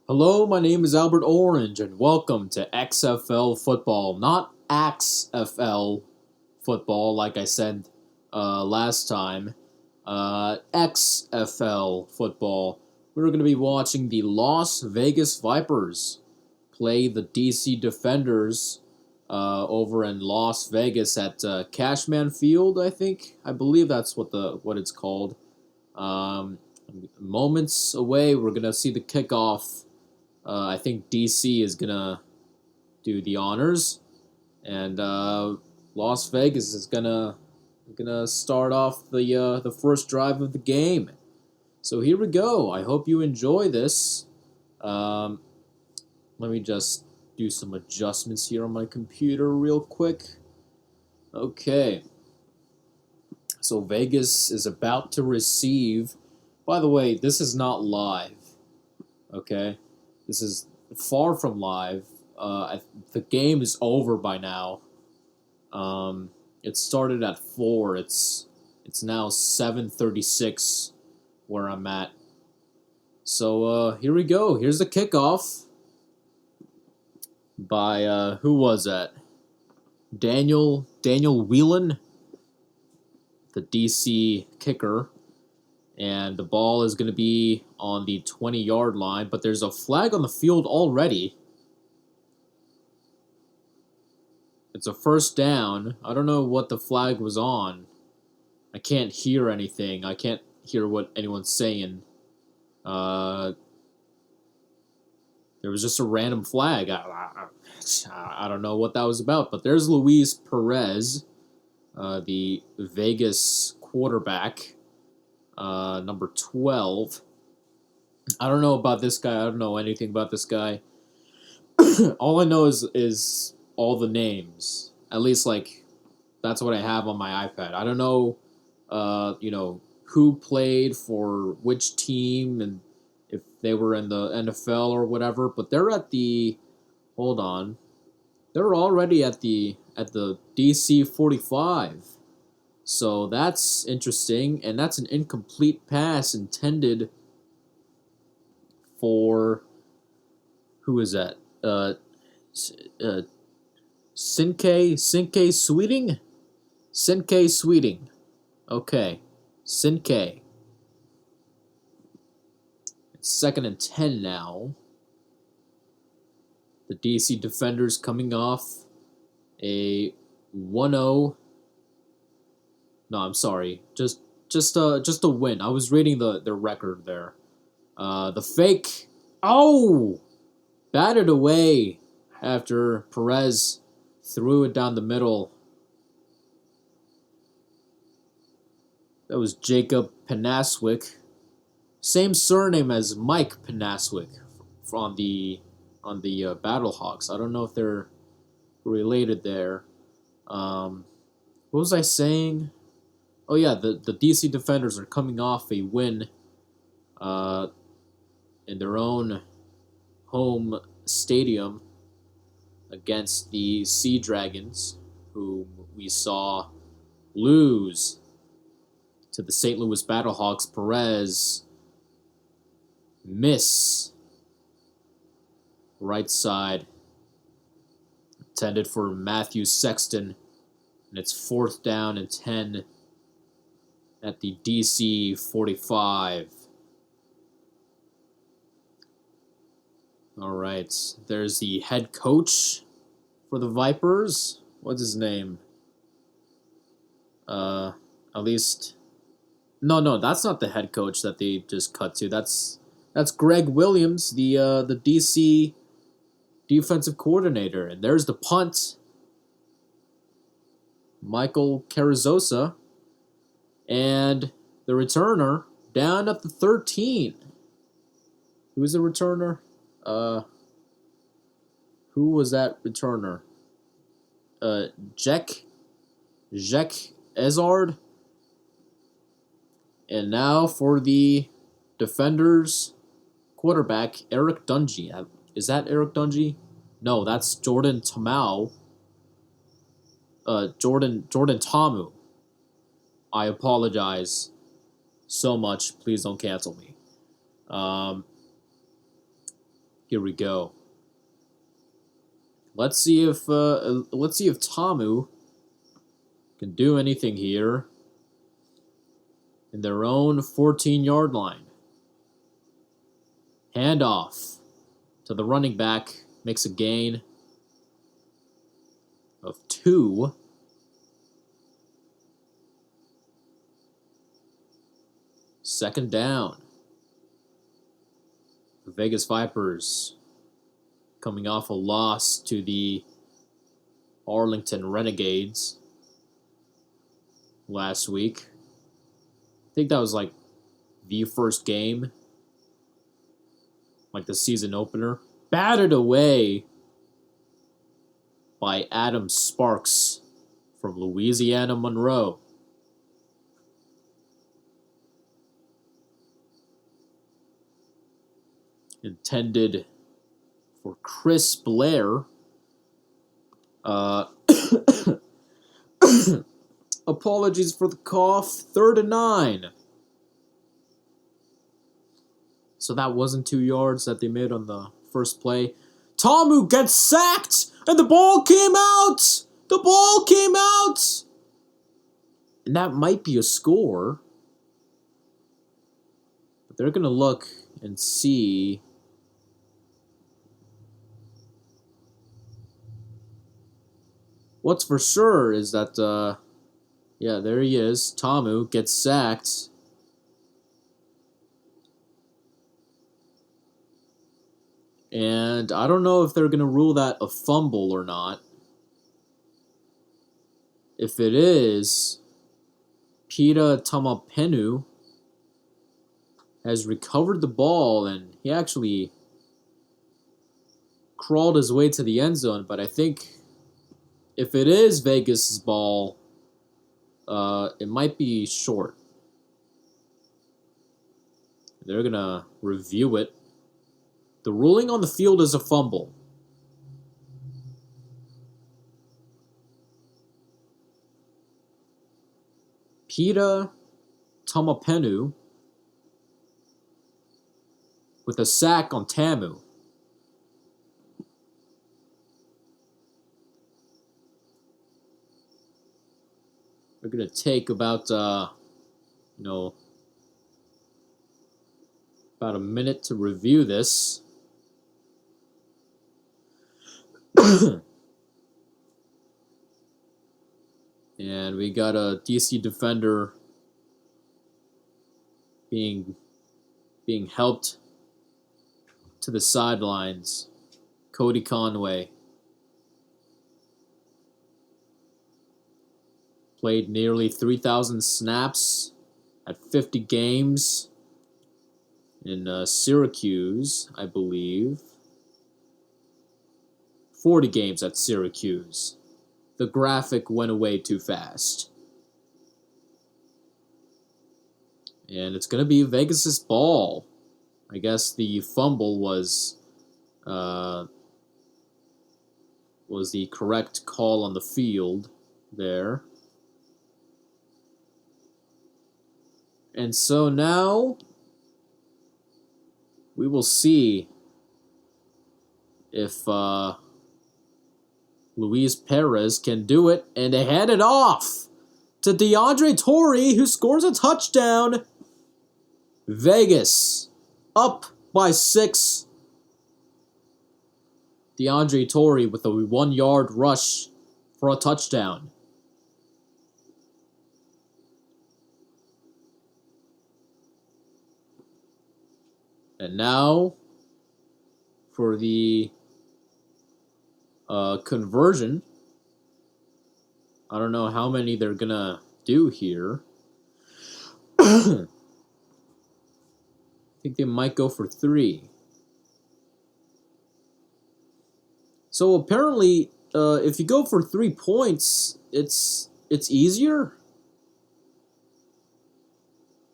Hello, my name is Albert Orange, and welcome to XFL football. Not XFL football, like I said last time. XFL football. We're going to be watching the Las Vegas Vipers play the DC Defenders over in Las Vegas at Cashman Field, I think. I believe that's what it's called. Moments away, we're going to see the kickoff. I think DC is gonna do the honors, and Las Vegas is gonna start off the first drive of the game. So here we go. I hope you enjoy this. Um, Let me just do some adjustments here on my computer real quick. Okay. So Vegas is about to receive. By the way, this is not live. Okay. This is far from live. The game is over by now. It started at 4. It's now 7:36 where I'm at. So here we go. Here's the kickoff by who was that? Daniel Whelan, the DC kicker. And the ball is going to be on the 20-yard line, but there's a flag on the field already. It's a first down. I don't know what the flag was on. I can't hear anything. I can't hear what anyone's saying. There was just a random flag. I don't know what that was about, but there's Luis Perez, the Vegas quarterback. Number 12. I don't know about this guy. I don't know anything about this guy. All I know is all the names. At least, that's what I have on my iPad. I don't know, who played for which team and if they were in the NFL or whatever. But they're at the. Hold on. They're already at the DC 45. So that's interesting, and that's an incomplete pass intended for, who is that? Sinke Sweeting? Sinke Sweeting. Okay, Sinke. It's 2nd and 10 now. The DC Defenders coming off a 1-0. No, I'm sorry. Just a win. I was reading the record there. The fake. Oh! Batted away after Perez threw it down the middle. That was Jacob Panaswick. Same surname as Mike Panaswick on the Battlehawks. I don't know if they're related there. What was I saying? Oh yeah, the DC Defenders are coming off a win in their own home stadium against the Sea Dragons, who we saw lose to the St. Louis Battlehawks. Perez miss right side intended for Matthew Sexton, and it's 4th down and 10 at the DC 45. All right, there's the head coach for the Vipers. What's his name? At least, no, that's not the head coach that they just cut to. That's Greg Williams, the DC defensive coordinator. And there's the punt. Michael Carrizosa. And the returner down at the 13. Who's the returner? Who was that returner? Jack Ezard. And now for the Defenders quarterback, Eric Dungy. Is that Eric Dungy? No, that's Jordan Tamau. Jordan Tamu. I apologize so much. Please don't cancel me. Here we go. Let's see if Tamu can do anything here in their own 14-yard line. Handoff to the running back, makes a gain of 2. Second down. The Vegas Vipers coming off a loss to the Arlington Renegades last week. I think that was like the first game, like the season opener. Battered away by Adam Sparks from Louisiana Monroe. Intended for Chris Blair. Apologies for the cough. 3rd and 9. So that wasn't 2 yards that they made on the first play. Tamu gets sacked, and the ball came out! The ball came out! And that might be a score. But they're going to look and see. What's for sure is that, yeah, there he is. Tamu gets sacked. And I don't know if they're going to rule that a fumble or not. If it is, Pita Tamapenu has recovered the ball, and he actually crawled his way to the end zone. But I think if it is Vegas' ball, it might be short. They're going to review it. The ruling on the field is a fumble. Pita Tamapenu with a sack on Tamu. We're going to take about, about a minute to review this. And we got a DC defender being helped to the sidelines. Cody Conway played nearly 3,000 snaps at 50 games in Syracuse, I believe. 40 games at Syracuse. The graphic went away too fast. And it's going to be Vegas' ball. I guess the fumble was the correct call on the field there. And so now we will see if Luis Perez can do it, and they hand it off to DeAndre Torrey, who scores a touchdown. Vegas up by 6. DeAndre Torrey with a 1-yard rush for a touchdown. And now for the conversion. I don't know how many they're going to do here. I think they might go for 3. So apparently, if you go for 3 points, it's easier.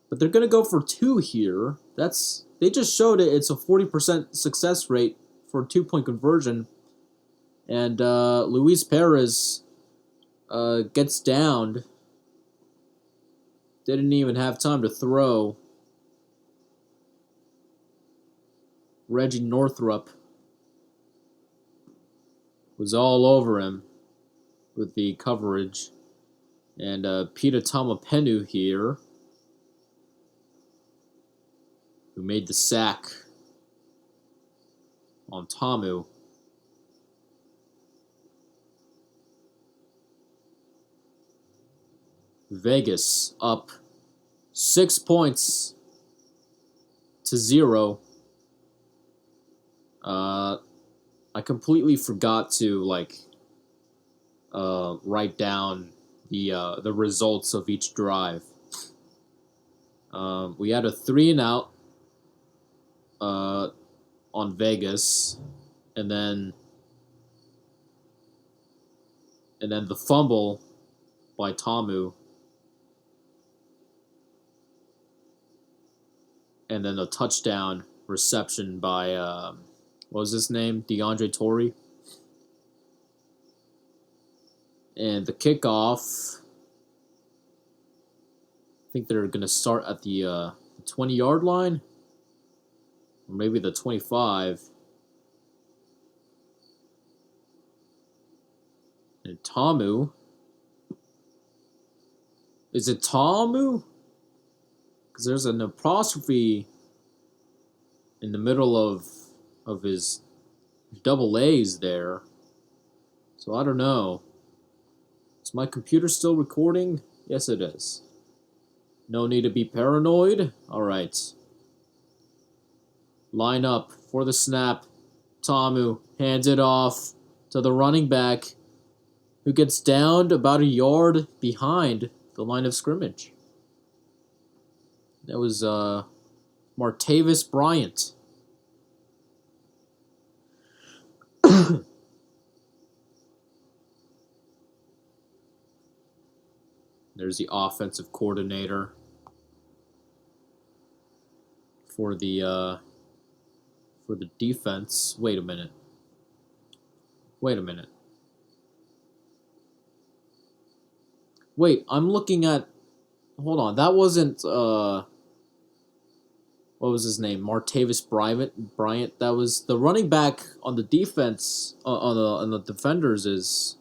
But they're going to go for 2 here. They just showed it's a 40% success rate for a 2-point conversion. And Luis Perez gets downed. Didn't even have time to throw. Reggie Northrup was all over him with the coverage. And Peter Tamapenu here, who made the sack on Tamu. Vegas up 6 points to 0. I completely forgot to write down the results of each drive. We had a 3-and-out on Vegas, and then the fumble by Tamu, and then a touchdown reception by what was his name? DeAndre Torrey. And the kickoff, I think they're going to start at the 20-yard line, or maybe the 25. And Tamu, is it Tamu? Because there's an apostrophe in the middle of his double A's there. So I don't know. Is my computer still recording? Yes, it is. No need to be paranoid. All right. Line up for the snap. Tamu hands it off to the running back, who gets downed about a yard behind the line of scrimmage. That was Martavis Bryant. There's the offensive coordinator for the defense. Wait a minute. Wait, I'm looking at. Hold on, that wasn't. What was his name? Martavis Bryant. That was the running back on the defense. On the defenders is.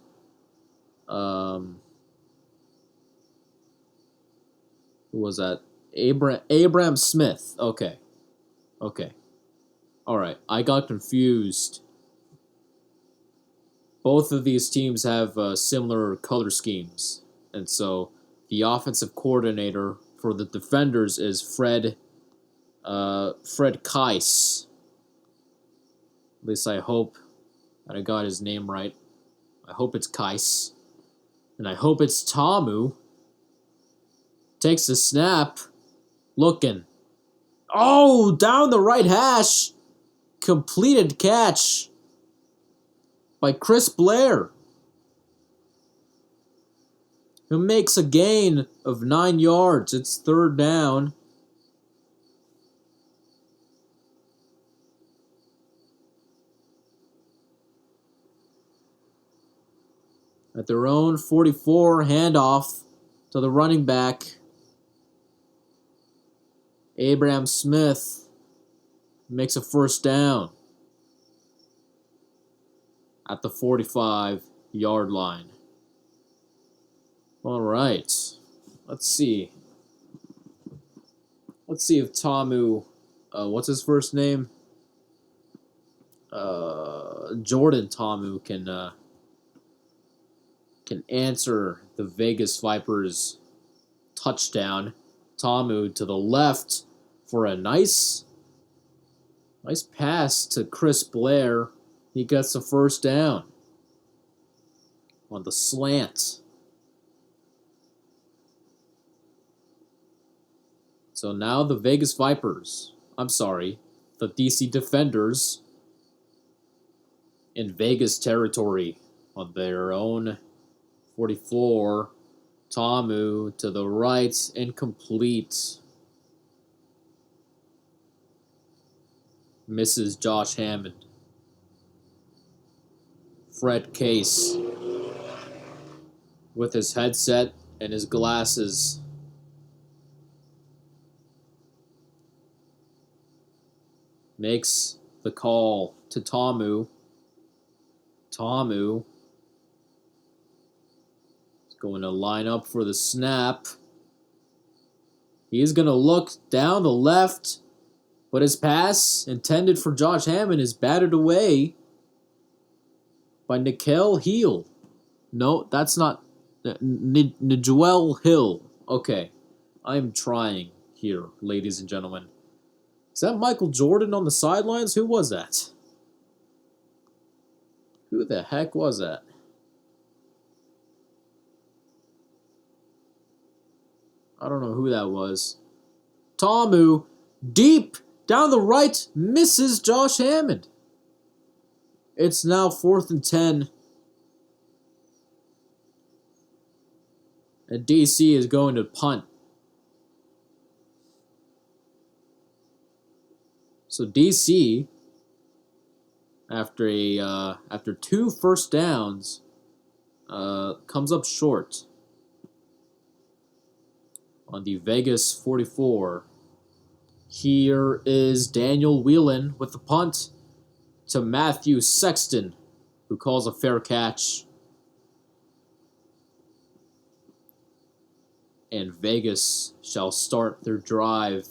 Who was that? Abram Smith. Okay. All right, I got confused. Both of these teams have similar color schemes, and so the offensive coordinator for the defenders is Fred Keiss. At least I hope that I got his name right. I hope it's Keiss. And I hope it's Tamu. Takes the snap. Looking. Oh, down the right hash. Completed catch by Chris Blair, who makes a gain of 9 yards. It's 3rd down. At their own 44, handoff to the running back, Abram Smith makes a 1st down at the 45-yard line. All right. Let's see if Tamu, what's his first name? Jordan Tamu can answer the Vegas Vipers touchdown. Tamu to the left for a nice pass to Chris Blair. He gets the 1st down on the slant. So now the Vegas Vipers, the DC Defenders in Vegas territory on their own 44. Tamu to the right, incomplete. Misses Josh Hammond. Fred Case, with his headset and his glasses, makes the call to Tamu Tamu is going to line up for the snap. He's going to look down the left, but his pass intended for Josh Hammond is batted away by Nikhil Heel. No, that's not Nijuel Hill. Okay, I'm trying here, ladies and gentlemen. Is that Michael Jordan on the sidelines? Who was that? Who the heck was that? I don't know who that was. Tamu, deep down the right, misses Josh Hammond. It's now 4th and 10. And DC is going to punt. So DC, after 2 first downs, comes up short on the Vegas 44. Here is Daniel Whelan with the punt to Matthew Sexton, who calls a fair catch. And Vegas shall start their drive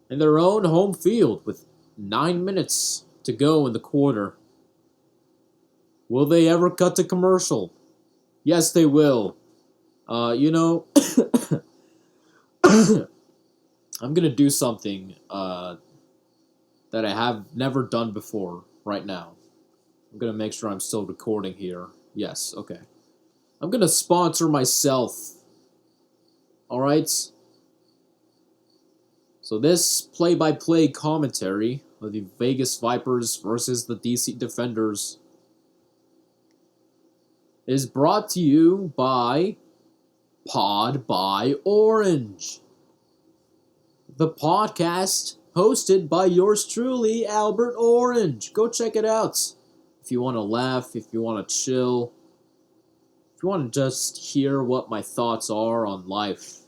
in their own home field with 9 minutes to go in the quarter. Will they ever cut to commercial? Yes, they will. I'm going to do something that I have never done before right now. I'm going to make sure I'm still recording here. Yes, okay. I'm going to sponsor myself. Alright? So this play-by-play commentary of the Vegas Vipers versus the DC Defenders is brought to you by pod.by.orange. The podcast hosted by yours truly, Albert Orange. Go check it out. If you want to laugh, if you want to chill, if you want to just hear what my thoughts are on life,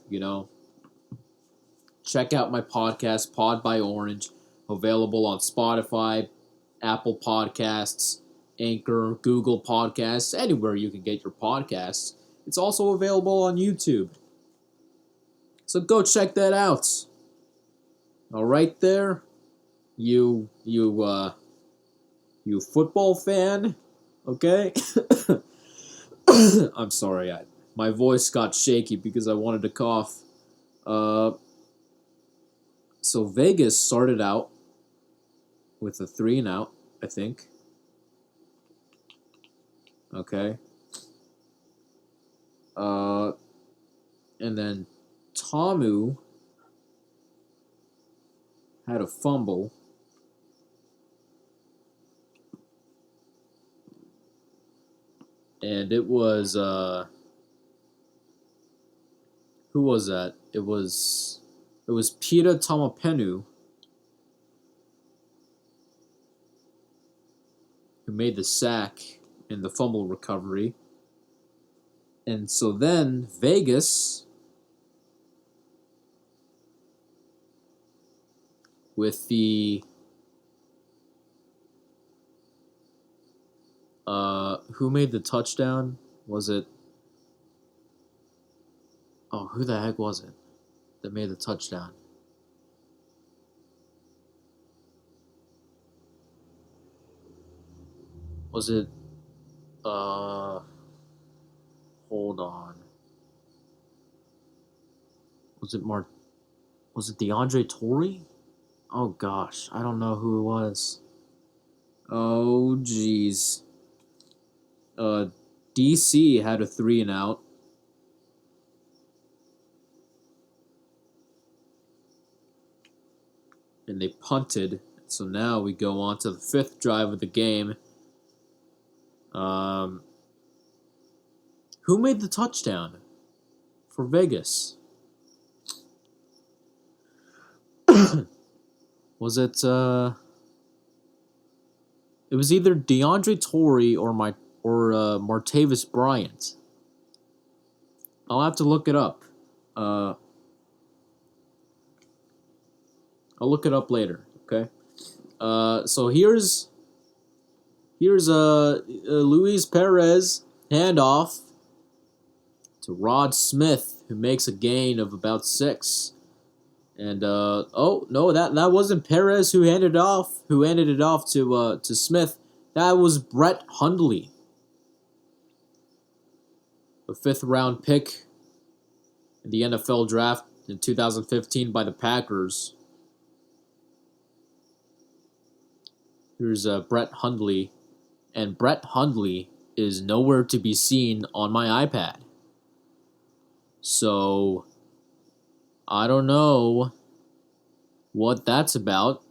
check out my podcast, Pod by Orange, available on Spotify, Apple Podcasts, Anchor, Google Podcasts, anywhere you can get your podcasts. It's also available on YouTube. So go check that out. All right there, you football fan, okay? I'm sorry, my voice got shaky because I wanted to cough. So Vegas started out with a 3-and-out, I think. Okay. And then Tamu had a fumble. And it was, who was that? It was Peter Tamapenu who made the sack in the fumble recovery. And so then Vegas, with the who made the touchdown? Was it? Oh, who the heck was it that made the touchdown? Was it? Hold on. Was it DeAndre Torrey? Oh gosh, I don't know who it was. Oh jeez. DC had a 3-and-out. And they punted. So now we go on to the 5th drive of the game. Who made the touchdown for Vegas? Was it, it was either DeAndre Torrey or Martavis Bryant. I'll have to look it up. I'll look it up later, okay? So here's Here's Luis Perez handoff to Rod Smith, who makes a gain of about 6. And oh no, that wasn't Perez who handed it off. Who handed it off to Smith? That was Brett Hundley, a 5th-round pick in the NFL draft in 2015 by the Packers. Here's Brett Hundley, and Brett Hundley is nowhere to be seen on my iPad. So I don't know what that's about.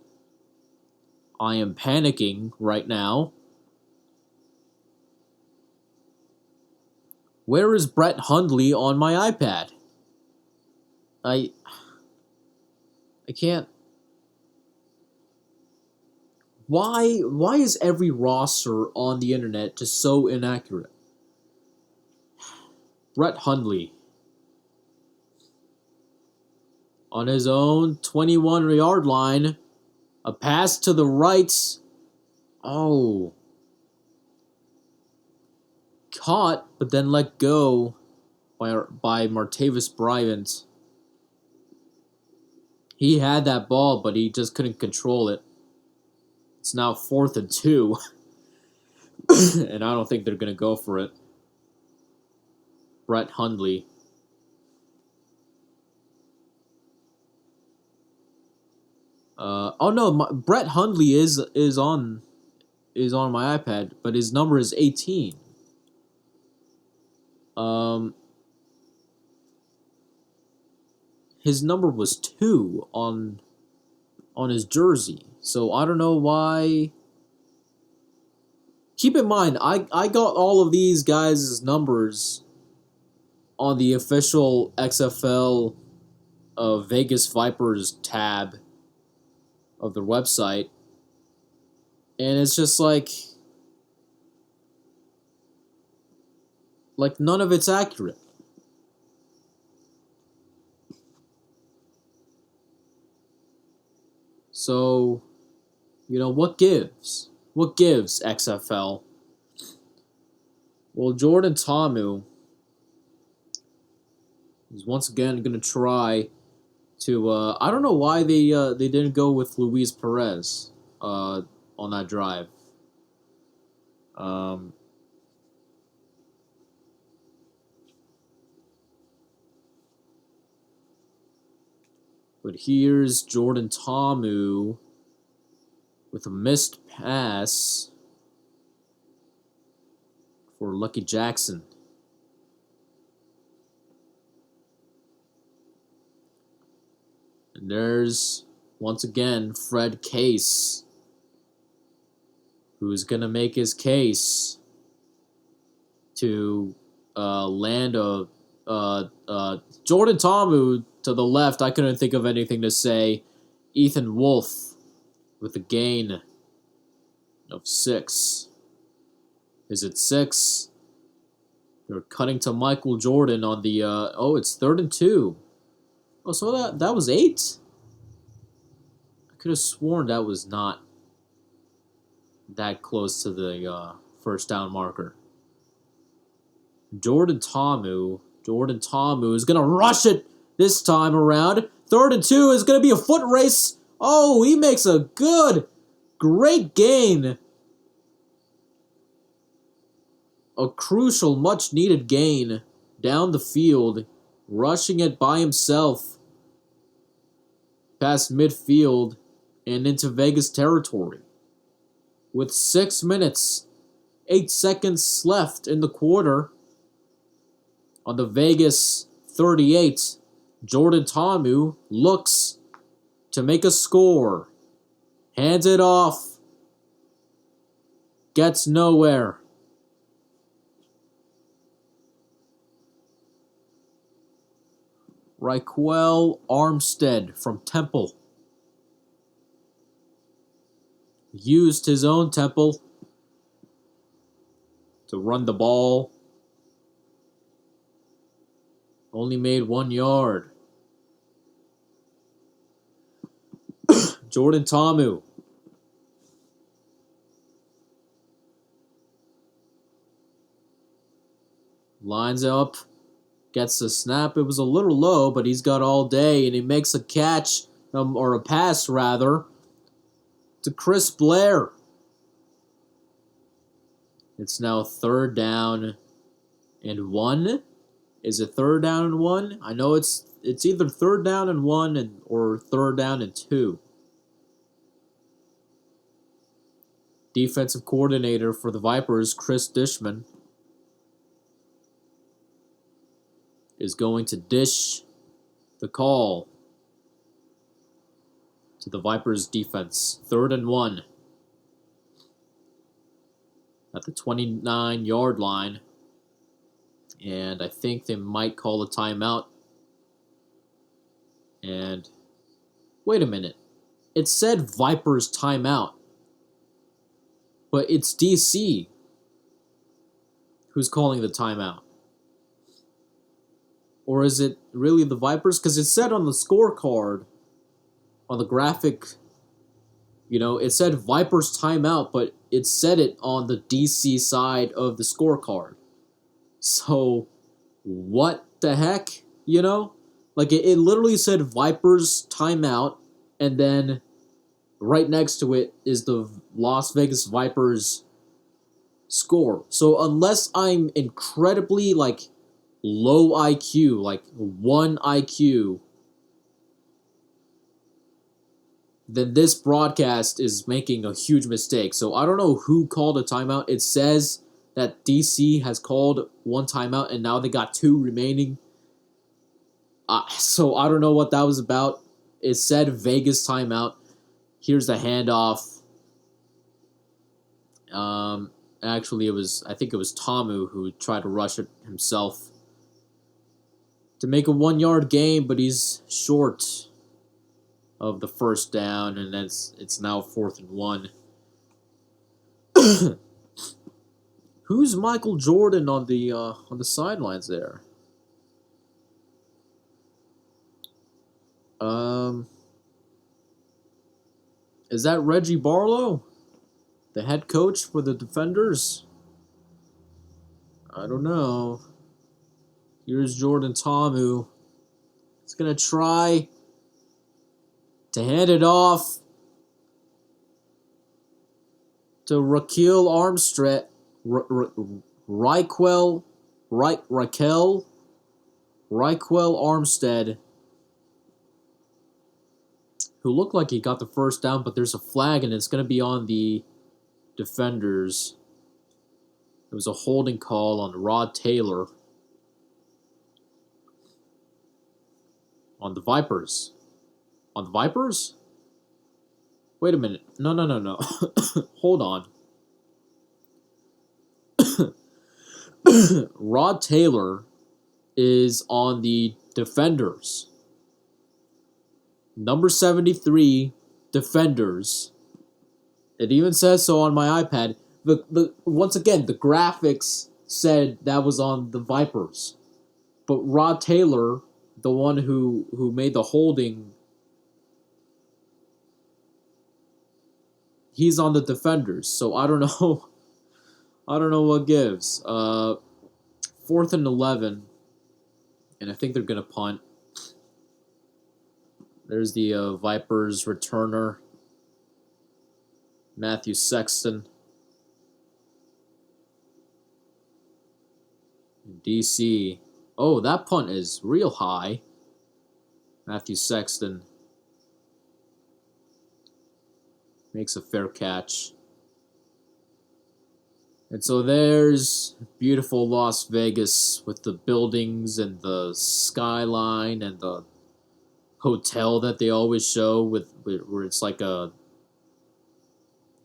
I am panicking right now. Where is Brett Hundley on my iPad? I can't. Why is every roster on the internet just so inaccurate? Brett Hundley on his own 21-yard line, a pass to the right. Oh. Caught, but then let go by Martavis Bryant. He had that ball, but he just couldn't control it. It's now 4th and 2. And I don't think they're going to go for it. Brett Hundley. Oh no, Brett Hundley is on my iPad, but his number is 18. His number was 2 on his jersey, so I don't know why. Keep in mind, I got all of these guys' numbers on the official XFL Vegas Vipers tab of their website, and it's just like none of it's accurate. So, what gives? What gives, XFL? Well, Jordan Ta'amu is once again going to try to... I don't know why they didn't go with Luis Perez on that drive. But here's Jordan Ta'amu with a missed pass for Lucky Jackson. And there's, once again, Fred Case, who's going to make his case to land a... Jordan Ta'amu to the left, I couldn't think of anything to say. Ethan Wolf with a gain of 6. Is it 6? They're cutting to Michael Jordan on the... it's 3rd and 2. Oh, so that was 8? I could have sworn that was not that close to the first down marker. Jordan Ta'amu is going to rush it this time around. 3rd and 2 is going to be a foot race. Oh, he makes a great gain. A crucial, much-needed gain down the field, rushing it by himself past midfield and into Vegas territory. With 6 minutes, 8 seconds left in the quarter, on the Vegas 38, Jordan Ta'amu looks to make a score. Hands it off. Gets nowhere. Raquel Armstead from Temple used his own Temple to run the ball. Only made 1 yard. Jordan Ta'amu Lines up, gets the snap. It was a little low, but he's got all day, and he makes a catch, or a pass rather, to Chris Blair. It's now 3rd down and 1. Is it 3rd down and 1? I know it's either 3rd down and 1 or 3rd down and 2. Defensive coordinator for the Vipers, Chris Dishman, is going to dish the call to the Vipers defense. 3rd and 1 at the 29-yard line. And I think they might call a timeout. And wait a minute. It said Vipers timeout. But it's DC who's calling the timeout. Or is it really the Vipers? Because it said on the scorecard, on the graphic, it said Vipers timeout, but it said it on the DC side of the scorecard. So, what the heck? Like, it literally said Vipers timeout, and then right next to it is the Las Vegas Vipers score. So, unless I'm incredibly, low IQ, 1 IQ, then this broadcast is making a huge mistake. So I don't know who called a timeout. It says that DC has called 1 timeout, and now they got 2 remaining. So I don't know what that was about. It said Vegas timeout. Here's the handoff. Actually, I think it was Tamu who tried to rush it himself to make a 1-yard gain, but he's short of the 1st down, and it's now 4th and 1. Who's Michael Jordan on the sidelines there? Is that Reggie Barlow, the head coach for the Defenders? I don't know. Here's Jordan Tamu. He's going to try to hand it off to Raquel Armstead. Raquel Armstead, who looked like he got the 1st down, but there's a flag, and it's going to be on the Defenders. It was a holding call on Rod Taylor. On the Vipers. On the Vipers? Wait a minute. No. Hold on. Rod Taylor is on the Defenders. Number 73, Defenders. It even says so on my iPad. Once again, the graphics said that was on the Vipers. But Rod Taylor, the one who made the holding, he's on the Defenders. So I don't know. I don't know what gives. 4th and 11, and I think they're gonna punt. There's the Vipers returner, Matthew Sexton. DC. Oh, that punt is real high. Matthew Sexton makes a fair catch. And so there's beautiful Las Vegas with the buildings and the skyline and the hotel that they always show where it's like a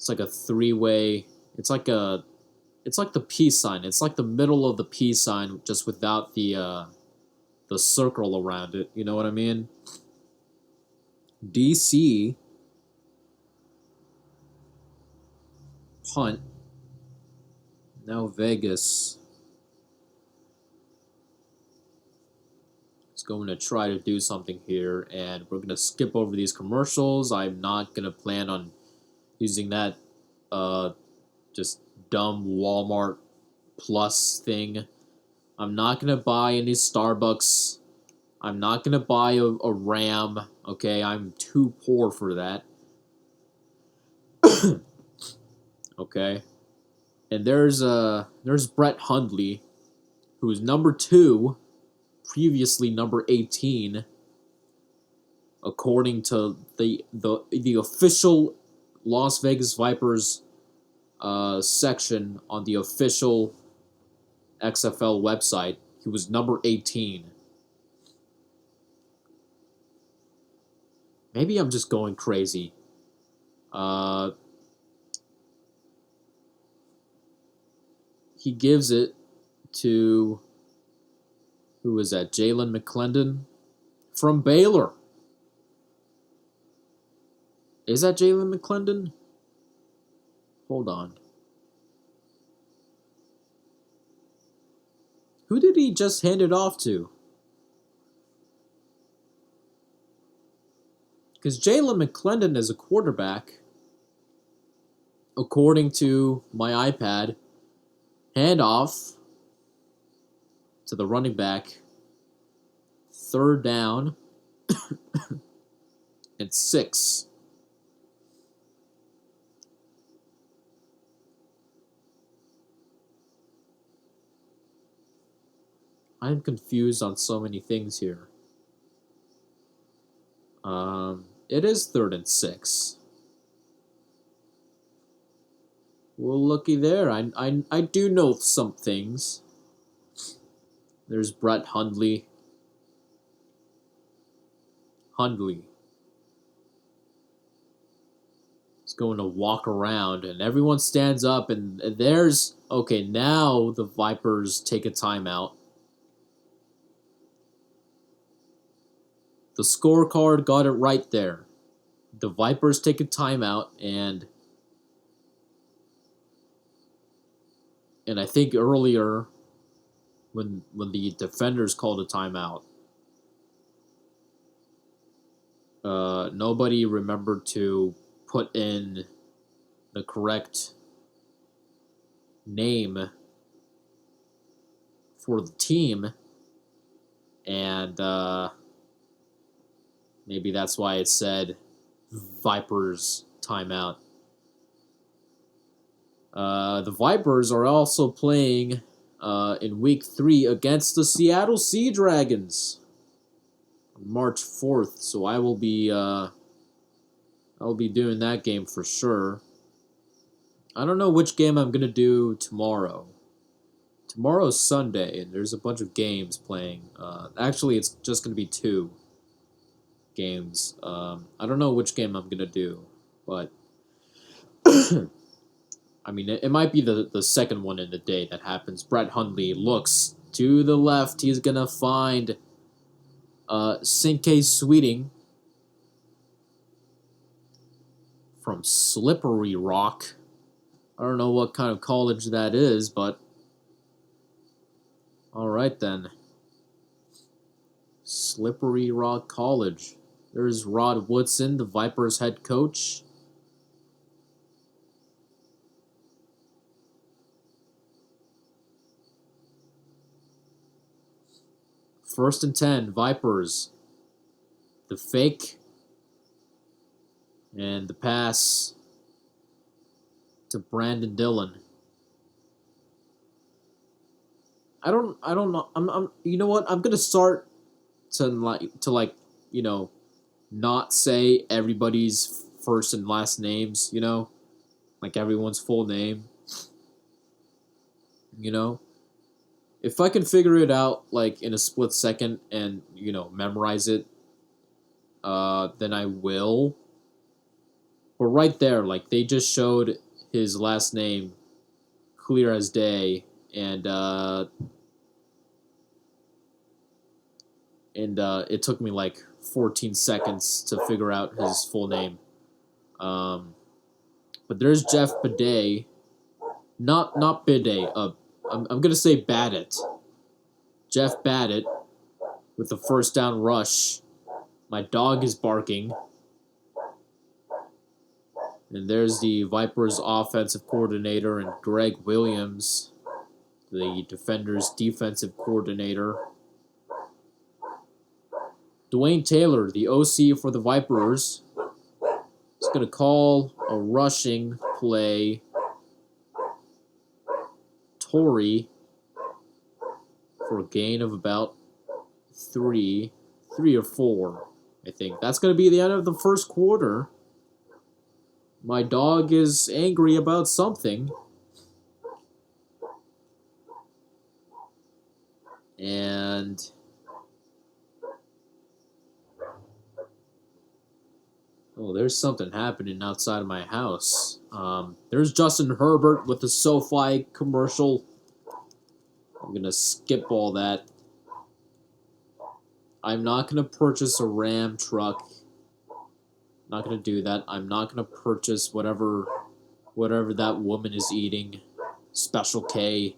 3-way. It's like the peace sign. It's like the middle of the peace sign, just without the circle around it. You know what I mean? DC punt. Now Vegas is going to try to do something here, and we're going to skip over these commercials. I'm not going to plan on using that just dumb Walmart Plus thing. I'm not gonna buy any Starbucks. I'm not gonna buy a Ram. Okay, I'm too poor for that. Okay, and there's Brett Hundley, who's number 2, previously number 18, according to the official Las Vegas Vipers section on the official XFL website. He was number 18. Maybe I'm just going crazy. He gives it to, who is that? Jalen McClendon from Baylor. Is that Jalen McClendon? Hold on. Who did he just hand it off to? Because Jalen McClendon is a quarterback, according to my iPad. Handoff to the running back. 3rd down and 6. I'm confused on so many things here. It is 3rd and 6. Well, looky there. I do know some things. There's Brett Hundley. Hundley is going to walk around, and everyone stands up, and there's... Okay, now the Vipers take a timeout. The scorecard got it right there. The Vipers take a timeout, and I think earlier, when the defenders called a timeout, nobody remembered to put in the correct name for the team, and maybe that's why it said Vipers timeout. The Vipers are also playing in Week 3 against the Seattle Sea Dragons on March 4th, so I will be doing that game for sure. I don't know which game I'm gonna do tomorrow. Tomorrow's Sunday, and there's a bunch of games playing. Actually, it's just gonna be 2 games. I don't know which game I'm gonna do, but I mean, it might be the second one in the day that happens. Brett Hundley looks to the left. He's gonna find Sinke Sweeting from Slippery Rock. I don't know what kind of college that is, but all right then. Slippery Rock College. There's Rod Woodson, the Vipers head coach. First and 10, Vipers. The fake and the pass to Brandon Dillon. I don't know. I'm you know what? I'm gonna start to not say everybody's first and last names. Like everyone's full name. If I can figure it out like in a split second and memorize it, then I will. But right there, like they just showed his last name clear as day, and it took me like 14 seconds to figure out his full name. But there's Jeff Bidet, not Bidet. I'm gonna say Badett. Jeff Badett with the first down rush. My dog is barking. And there's the Vipers offensive coordinator and Greg Williams, the Defenders' defensive coordinator. Dwayne Taylor, the OC for the Vipers, is going to call a rushing play. Torrey for a gain of about three or four, I think. That's going to be the end of the first quarter. My dog is angry about something. And oh, there's something happening outside of my house. There's Justin Herbert with the SoFi commercial. I'm going to skip all that. I'm not going to purchase a Ram truck. Not going to do that. I'm not going to purchase whatever that woman is eating. Special K.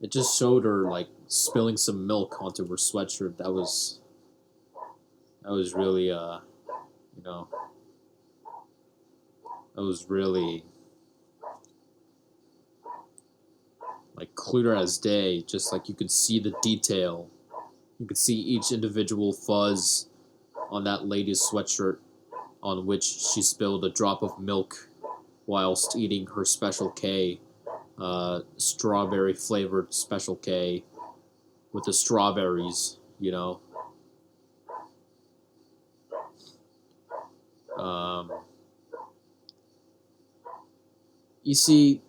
It just showed her like spilling some milk onto her sweatshirt. That was really that was really like clear as day. Just like you could see the detail. You could see each individual fuzz on that lady's sweatshirt on which she spilled a drop of milk whilst eating her Special K, strawberry-flavored Special K with the strawberries, You see,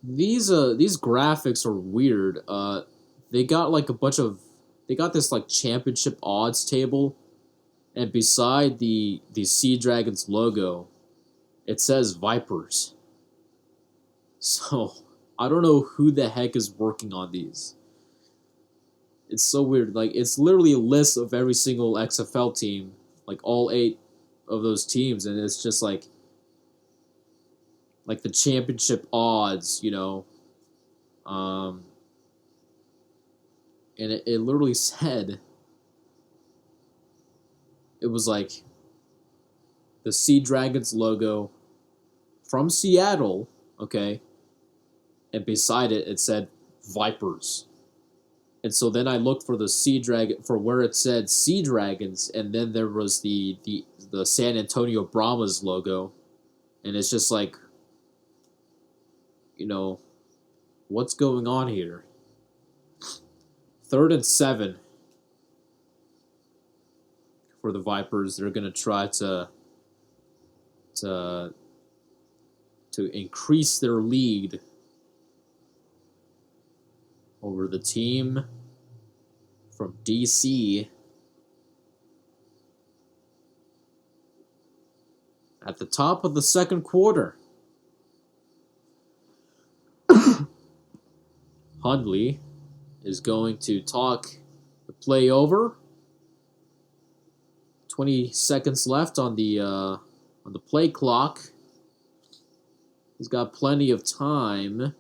these graphics are weird. They got this like championship odds table, and beside the Sea Dragons logo, it says Vipers. So I don't know who the heck is working on these. It's so weird. Like it's literally a list of every single XFL team, like all 8 of those teams, and it's just like the championship odds, and it literally said, it was like the Sea Dragons logo from Seattle, okay, and beside it, it said Vipers. And so then I looked for the Sea Dragon, for where it said Sea Dragons, and then there was the San Antonio Brahmas logo, and it's just like, what's going on here? 3rd and 7 for the Vipers. They're going to try to increase their lead over the team from DC. At the top of the second quarter, Hundley is going to talk the play over. 20 seconds left on the play clock. He's got plenty of time.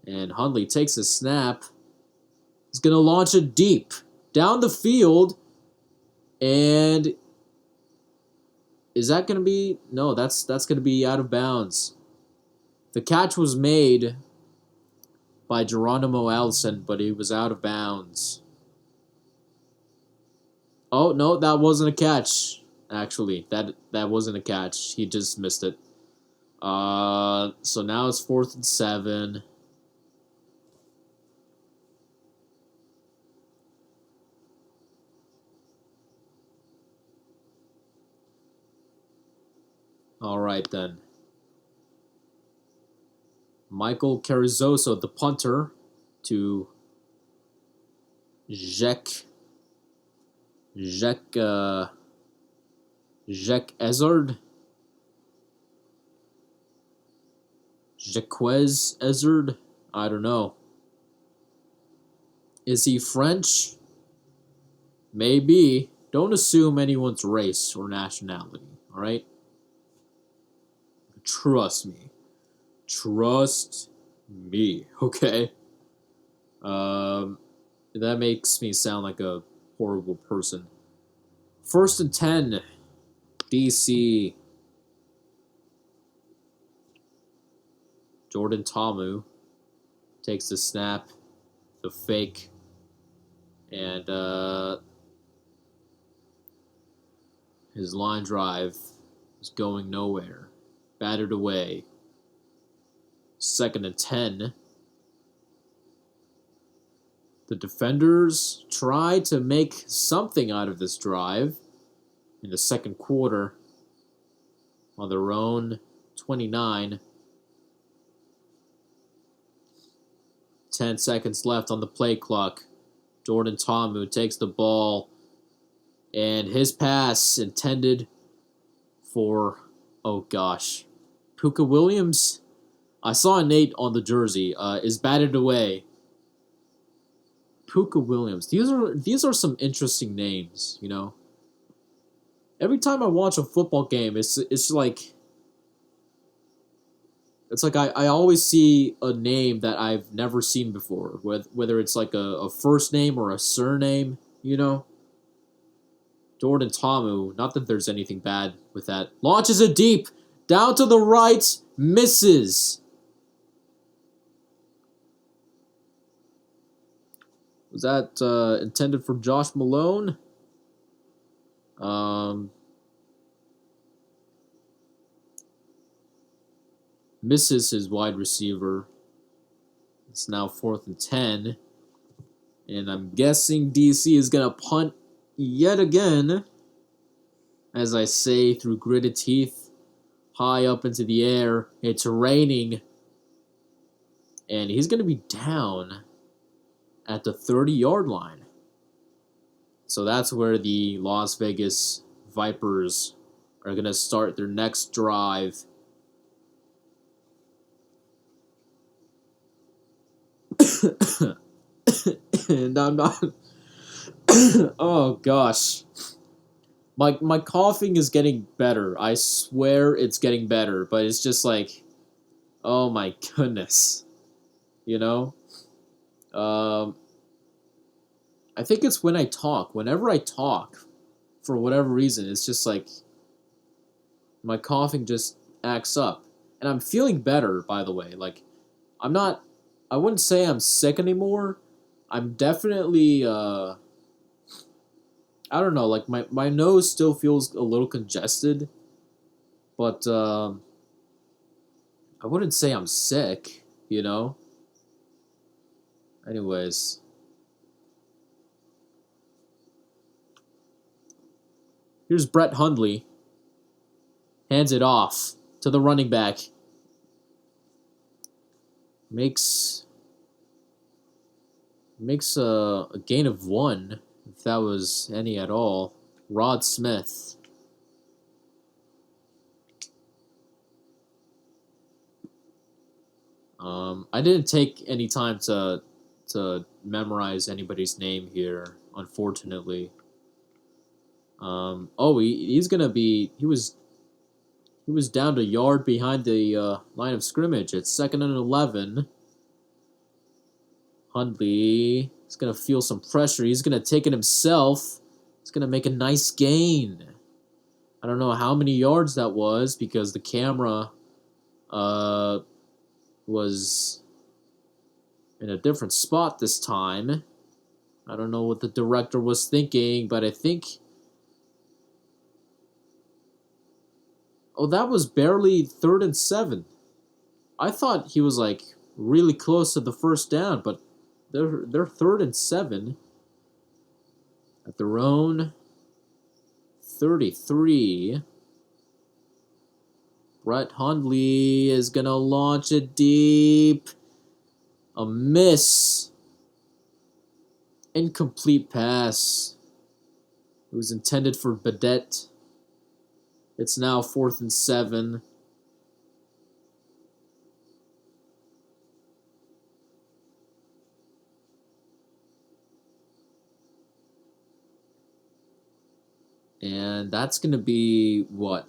And Hundley takes a snap. He's going to launch it deep down the field. And is that going to be... No, that's going to be out of bounds. The catch was made by Geronimo Allison, but he was out of bounds. Oh, no, that wasn't a catch. Actually, that wasn't a catch. He just missed it. So now it's 4th and 7. All right, then. Michael Carrizoso, the punter, to Jek Ezard. Jaquez Ezard? I don't know. Is he French? Maybe. Don't assume anyone's race or nationality, alright? Trust me. Trust me, okay? That makes me sound like a horrible person. 1st and 10 DC. Jordan Tamu takes the snap, the fake, and his line drive is going nowhere. Battered away. 2nd and 10. The defenders try to make something out of this drive in the second quarter on their own 29. 10 seconds left on the play clock. Jordan Tamu takes the ball, and his pass intended for, oh gosh, Puka Williams. I saw a Nate on the jersey. Is batted away. Puka Williams. These are some interesting names, you know. Every time I watch a football game, it's like I always see a name that I've never seen before, whether it's like a first name or a surname, you know. Jordan Tamu, not that there's anything bad with that. Launches it deep, down to the right, misses. Was that intended for Josh Malone? Misses his wide receiver. It's now 4th and 10. And I'm guessing DC is going to punt yet again. As I say, through gritted teeth, high up into the air. It's raining. And he's going to be down at the 30-yard line. So that's where the Las Vegas Vipers are going to start their next drive. And I'm not... Oh, gosh. My coughing is getting better. I swear it's getting better. But it's just like... Oh, my goodness. You know? I think it's when I talk. Whenever I talk, for whatever reason, it's just like my coughing just acts up. And I'm feeling better, by the way. Like, I wouldn't say I'm sick anymore. I'm definitely, I don't know, like my nose still feels a little congested. But I wouldn't say I'm sick, you know? Anyways. Here's Brett Hundley. Hands it off to the running back. Makes a gain of 1, if that was any at all. Rod Smith. I didn't take any time to memorize anybody's name here, unfortunately. He's gonna be. He was down a yard behind the line of scrimmage. It's 2nd and 11. Hundley is gonna feel some pressure. He's gonna take it himself. He's gonna make a nice gain. I don't know how many yards that was because the camera was in a different spot this time. I don't know what the director was thinking, but I think... Oh, that was barely 3rd and 7. I thought he was like really close to the first down, but they're 3rd and 7 at their own 33. Brett Hundley is gonna launch it deep. A miss. Incomplete pass. It was intended for Badette. It's now 4th and 7. And that's going to be what?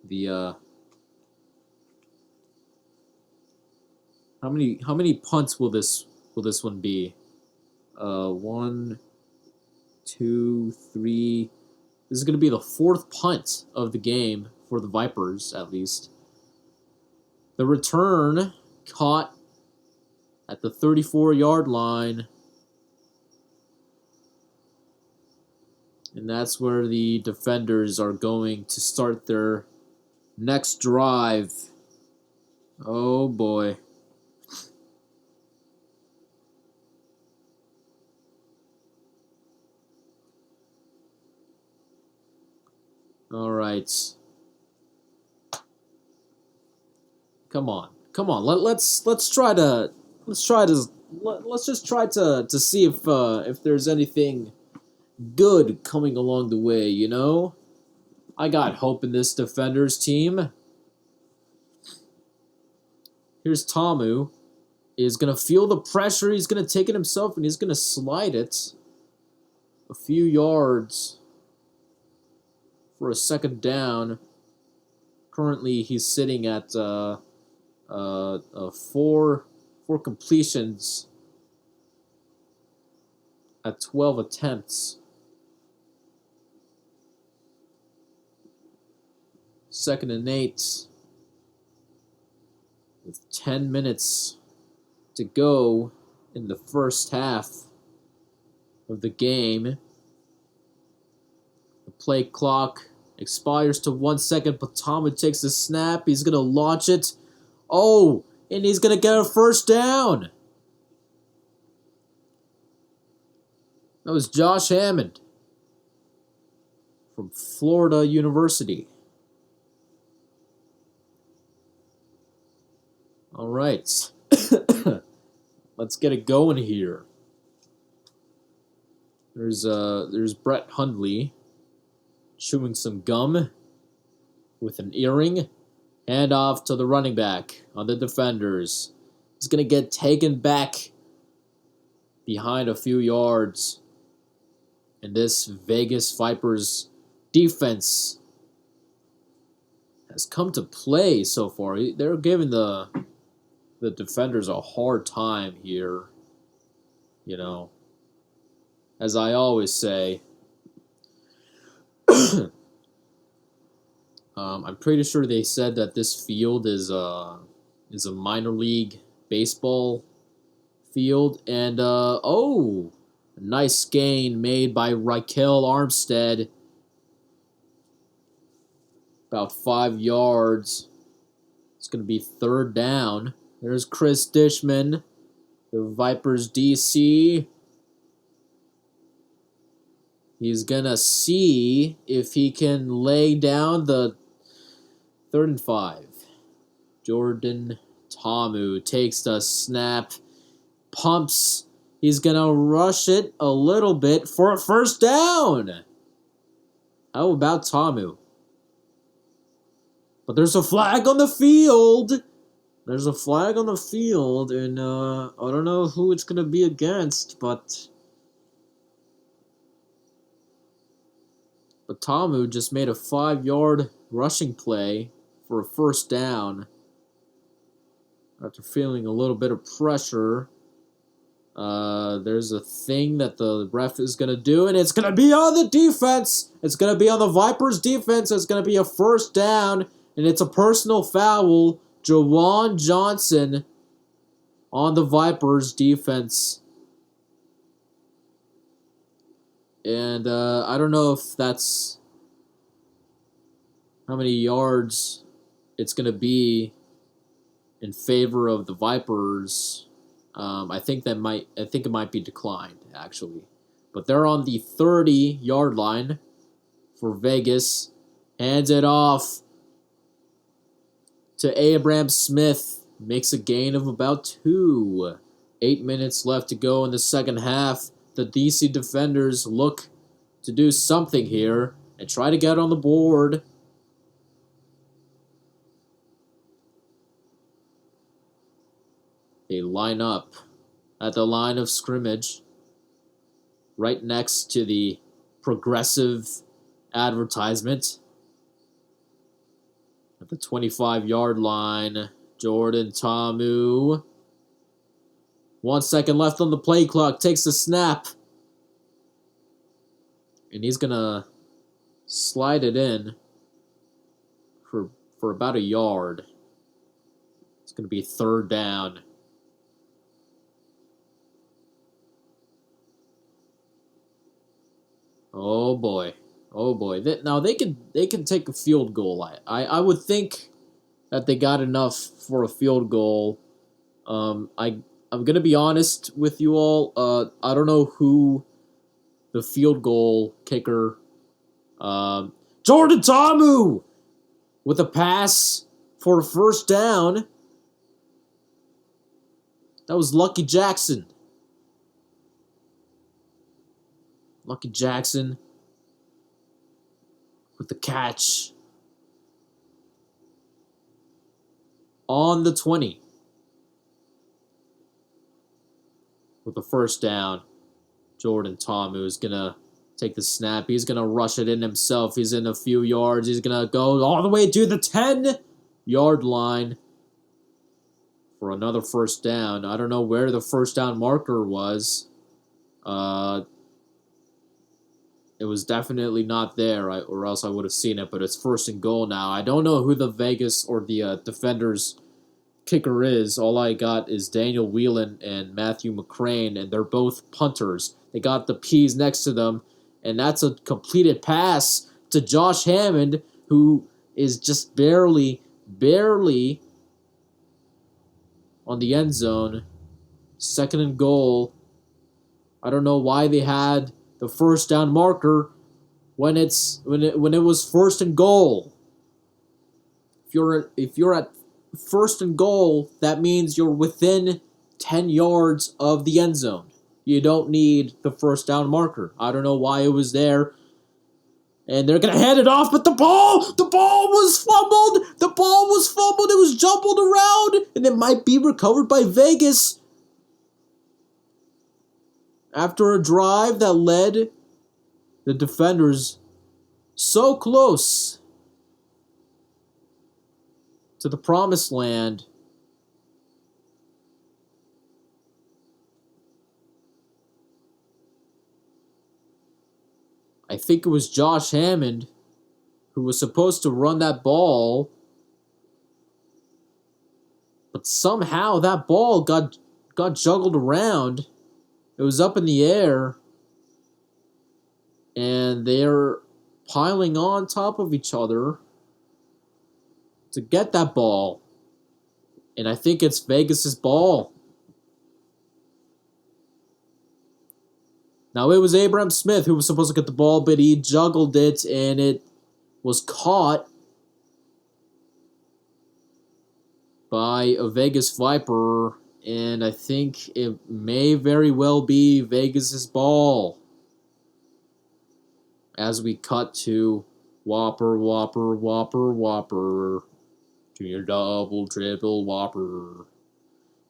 The how many punts will this one be? 1, 2, 3, This is going to be the 4th punt of the game for the Vipers, at least. The return caught at the 34-yard line. And that's where the defenders are going to start their next drive. Oh boy. All right. Come on. Let's just try to see if there's anything good coming along the way, you know? I got hope in this defenders team. Here's Tamu. He's going to feel the pressure. He's going to take it himself, and he's going to slide it a few yards for a second down. Currently, he's sitting at 4 completions at 12 attempts. 2nd and 8 with 10 minutes to go in the first half of the game. The play clock expires to 1 second. Patama takes the snap. He's going to launch it. Oh, and he's going to get a first down. That was Josh Hammond from Florida University. All right. Let's get it going here. There's Brett Hundley chewing some gum with an earring. Hand off to the running back on the defenders. He's going to get taken back behind a few yards. And this Vegas Vipers defense has come to play so far. They're giving the defenders a hard time here. You know, as I always say, I'm pretty sure they said that this field is a minor league baseball field, and a nice gain made by Raquel Armstead, about 5 yards. It's going to be 3rd down. There's Chris Dishman, the Vipers DC. He's going to see if he can lay down the 3rd and 5. Jordan Tamu takes the snap, pumps. He's going to rush it a little bit for a first down. How about Tamu? But there's a flag on the field. There's a flag on the field, and I don't know who it's going to be against, but Tamu just made a 5-yard rushing play for a first down after feeling a little bit of pressure. There's a thing that the ref is going to do, and it's going to be on the defense. It's going to be on the Vipers' defense. It's going to be a first down, and it's a personal foul. Jawan Johnson on the Vipers' defense. And I don't know if that's how many yards it's going to be in favor of the Vipers. I think it might be declined, actually. But they're on the 30-yard line for Vegas. Hands it off to Abraham Smith. Makes a gain of about 2. 8 minutes left to go in the second half. The DC defenders look to do something here and try to get on the board. They line up at the line of scrimmage right next to the Progressive advertisement. At the 25-yard line, Jordan Tamu. 1 second left on the play clock. Takes the snap. And he's going to slide it in for about a yard. It's going to be 3rd down. Oh boy. Oh boy. Now they can take a field goal. I would think that they got enough for a field goal. I'm gonna be honest with you all. I don't know who the field goal kicker. Jordan Tamu with a pass for a 1st down. That was Lucky Jackson. Lucky Jackson with the catch on the 20 with the 1st down. Jordan Tamu is going to take the snap. He's going to rush it in himself. He's in a few yards. He's going to go all the way to the 10-yard line for another 1st down. I don't know where the 1st down marker was. It was definitely not there, or else I would have seen it, but it's 1st and goal now. I don't know who the Vegas or the Defenders kicker is. All I got is Daniel Whelan and Matthew McCrane, and they're both punters. They got the P's next to them, and that's a completed pass to Josh Hammond, who is just barely on the end zone. 2nd and goal. I don't know why they had the 1st down marker when it was 1st and goal. If you're at 1st and goal, that means you're within 10 yards of the end zone. You don't need the 1st down marker. I don't know why it was there. And they're gonna hand it off, but the ball was fumbled. The ball was fumbled. It was jumbled around, and it might be recovered by Vegas. After a drive that led the Defenders so close to the promised land, I think it was Josh Hammond who was supposed to run that ball, but somehow that ball got juggled around. It was up in the air, and they're piling on top of each other to get that ball. And I think it's Vegas's ball. Now, it was Abram Smith who was supposed to get the ball, but he juggled it, and it was caught by a Vegas Viper, and I think it may very well be Vegas's ball. As we cut to Whopper, Whopper, Whopper, Whopper, Junior Double, Triple Whopper.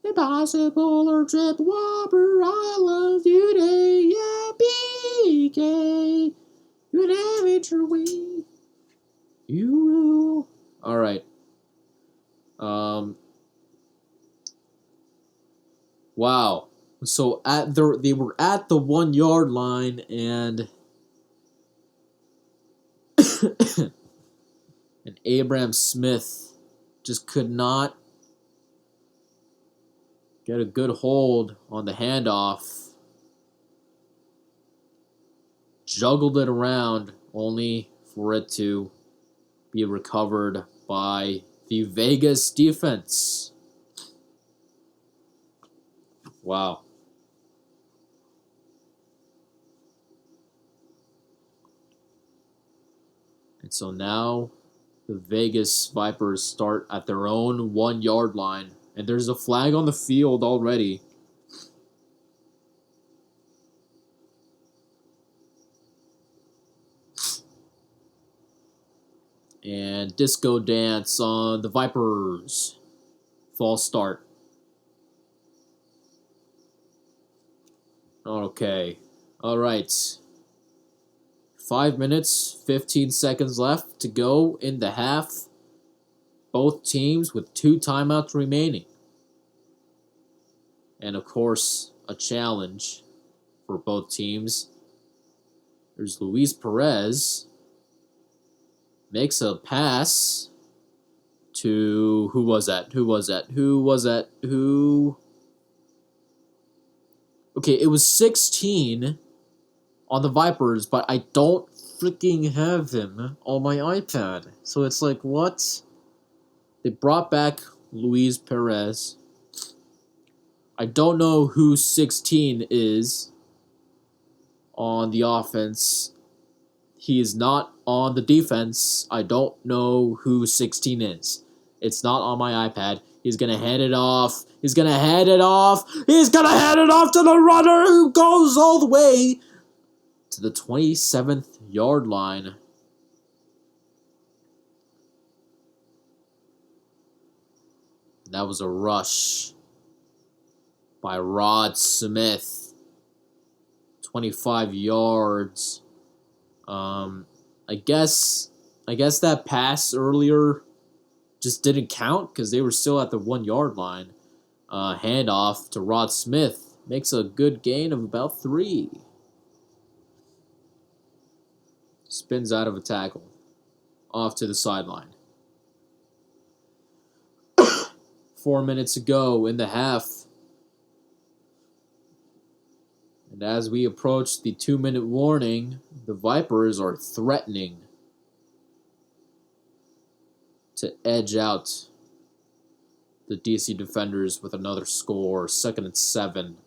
Impossible or Triple Whopper, I love you today, yeah, BK. You can have it your way. You rule. All right. Wow. So they were at the 1-yard line, and and Abram Smith just could not get a good hold on the handoff. Juggled it around, only for it to be recovered by the Vegas defense. Wow. And so now the Vegas Vipers start at their own 1-yard line. And there's a flag on the field already. And disco dance on the Vipers. False start. Okay. All right. 5 minutes, 15 seconds left to go in the half. Both teams with 2 timeouts remaining. And of course, a challenge for both teams. There's Luis Perez makes a pass to who was that? Okay, it was 16 on the Vipers, but I don't freaking have him on my iPad. So it's like, what? They brought back Luis Perez. I don't know who 16 is on the offense. He is not on the defense. I don't know who 16 is. It's not on my iPad. He's going to hand it off. He's going to hand it off. He's going to hand it off to the runner who goes all the way to the 27th yard line. That was a rush by Rod Smith. 25 yards. I guess that pass earlier just didn't count because they were still at the 1 yard line. Handoff to Rod Smith makes a good gain of about 3. Spins out of a tackle. Off to the sideline. 4 minutes to go in the half. And as we approach the 2-minute warning, the Vipers are threatening to edge out the DC defenders with another score. 2nd and 7.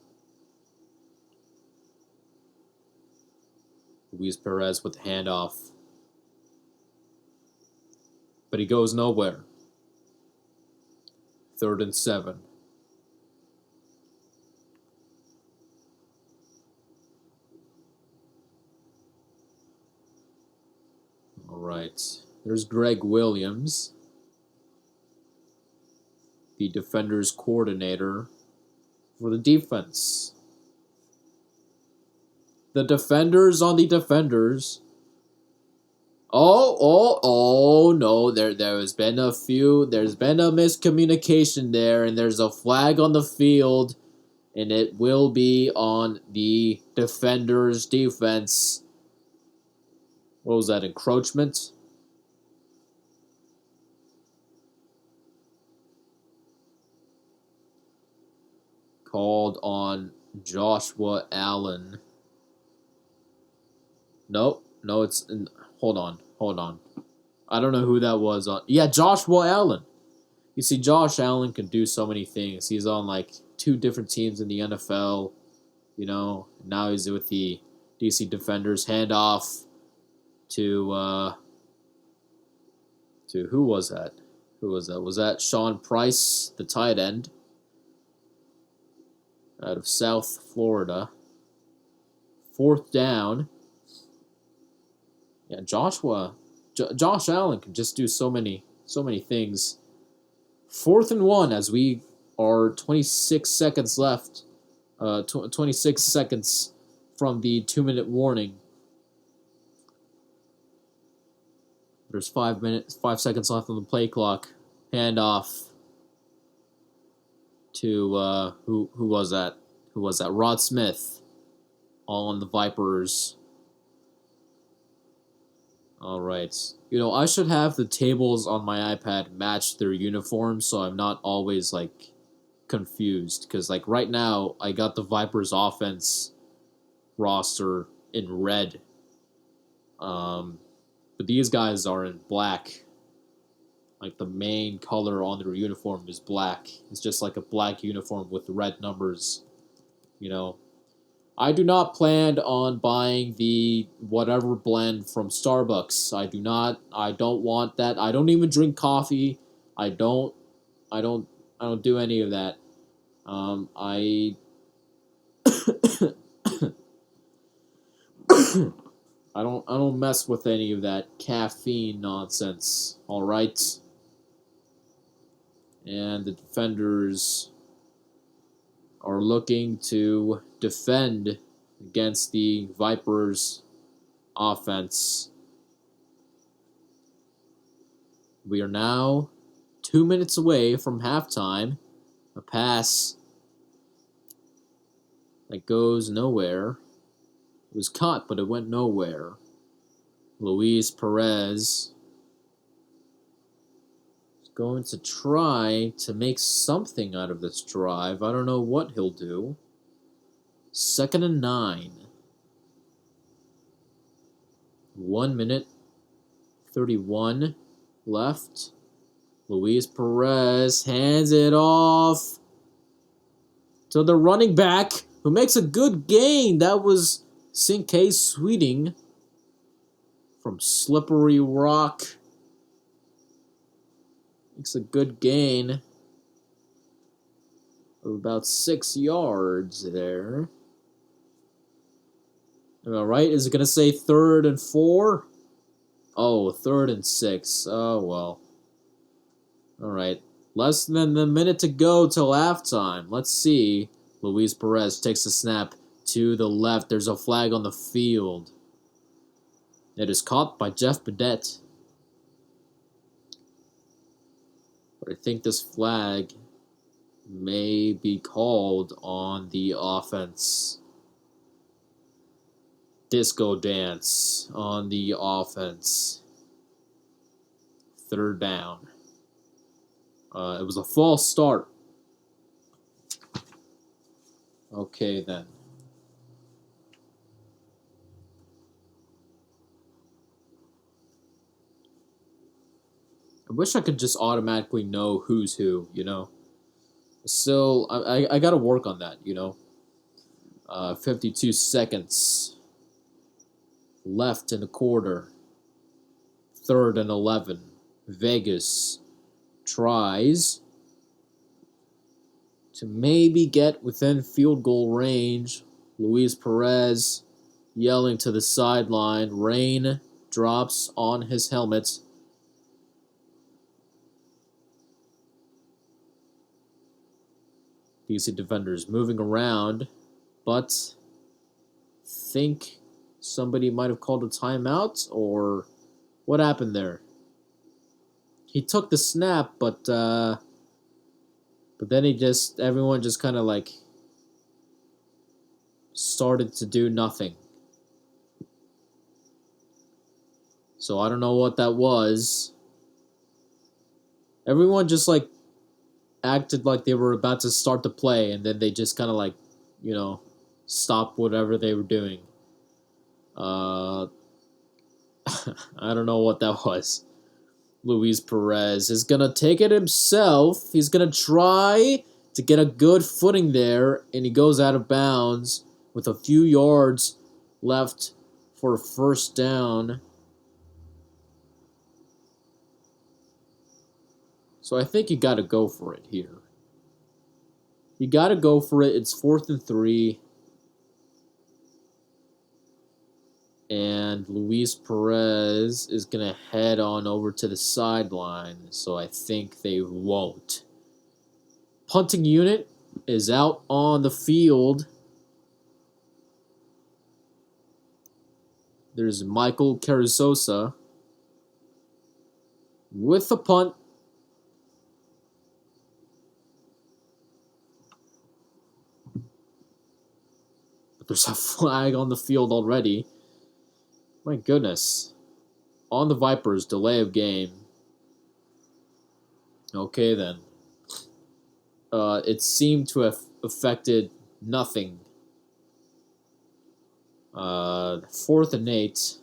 Luis Perez with the handoff. But he goes nowhere. 3rd and 7. All right. There's Greg Williams, the defenders coordinator for the defense. The defenders on the defenders. Oh, no, there's been a miscommunication there, and there's a flag on the field, and it will be on the defenders' defense. What was that, encroachment? Called on Joshua Allen. No, it's... Hold on. I don't know who that was. Yeah, Joshua Allen. You see, Josh Allen can do so many things. He's on, like, 2 different teams in the NFL. You know, now he's with the DC Defenders. Handoff to who was that? Was that Sean Price, the tight end, out of South Florida? 4th down. Yeah, Josh Allen can just do so many things. 4th and 1 as we are 26 seconds left. 26 seconds from the 2-minute warning. There's 5 seconds left on the play clock. Handoff to who was that? Rod Smith on the Vipers. All right. You know, I should have the tables on my iPad match their uniforms so I'm not always, like, confused. Because, like, right now, I got the Vipers offense roster in red. But these guys are in black. Like, the main color on their uniform is black. It's just like a black uniform with red numbers, you know. I do not plan on buying the whatever blend from Starbucks. I don't want that. I don't even drink coffee. I don't do any of that. I I don't mess with any of that caffeine nonsense. All right. And the defenders are looking to defend against the Vipers' offense. We are now 2 minutes away from halftime. A pass that goes nowhere. It was caught, but it went nowhere. Luis Perez going to try to make something out of this drive. I don't know what he'll do. 2nd and 9. 1 minute 31 left. Luis Perez hands it off to the running back, who makes a good gain. That was Cinque Sweeting from Slippery Rock. Makes a good gain of about 6 yards there. Am I right? Is it going to say 3rd and 4? Oh, 3rd and 6. Oh, well. All right. Less than a minute to go till halftime. Let's see. Luis Perez takes the snap to the left. There's a flag on the field. It is caught by Jeff Bedette. But I think this flag may be called on the offense. Disco dance on the offense. 3rd down. It was a false start. Okay, then. I wish I could just automatically know who's who, you know? Still, I gotta work on that, you know? 52 seconds left in the quarter. 3rd and 11. Vegas tries to maybe get within field goal range. Luis Perez yelling to the sideline. Rain drops on his helmet. DC defenders moving around, but think somebody might have called a timeout, or what happened there? He took the snap, but then everyone just kind of like started to do nothing. So I don't know what that was. Everyone just like acted like they were about to start the play, and then they just kind of like, you know, stopped whatever they were doing. I don't know what that was. Luis Perez is going to take it himself. He's going to try to get a good footing there, and he goes out of bounds with a few yards left for a 1st down. So I think you got to go for it here. You got to go for it. It's 4th and 3. And Luis Perez is going to head on over to the sideline, so I think they won't. Punting unit is out on the field. There's Michael Carrizosa with the punt. But there's a flag on the field already. My goodness. On the Vipers, delay of game. Okay, then. It seemed to have affected nothing. 4th and 8.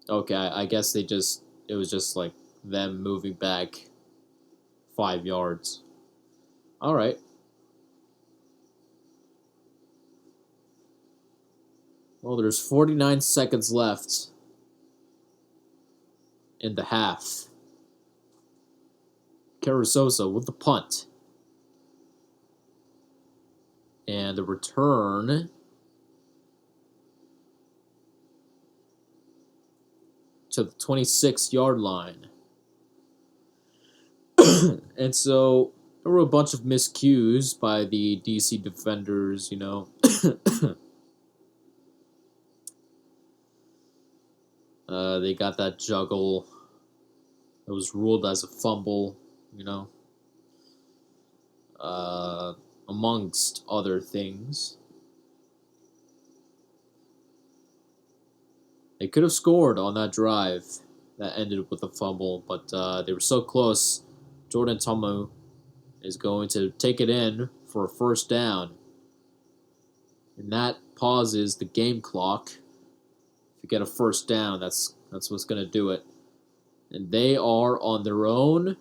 Okay, I guess it was just like them moving back 5 yards. All right. Well, there's 49 seconds left in the half. Carrizosa with the punt. And the return to the 26-yard line. And so there were a bunch of miscues by the DC defenders, you know. They got that juggle. It was ruled as a fumble, you know. Amongst other things. They could have scored on that drive. that ended with a fumble, but they were so close. Jordan Tomu is going to take it in for a first down. And that pauses the game clock. If you get a first down, that's what's going to do it. And they are on their own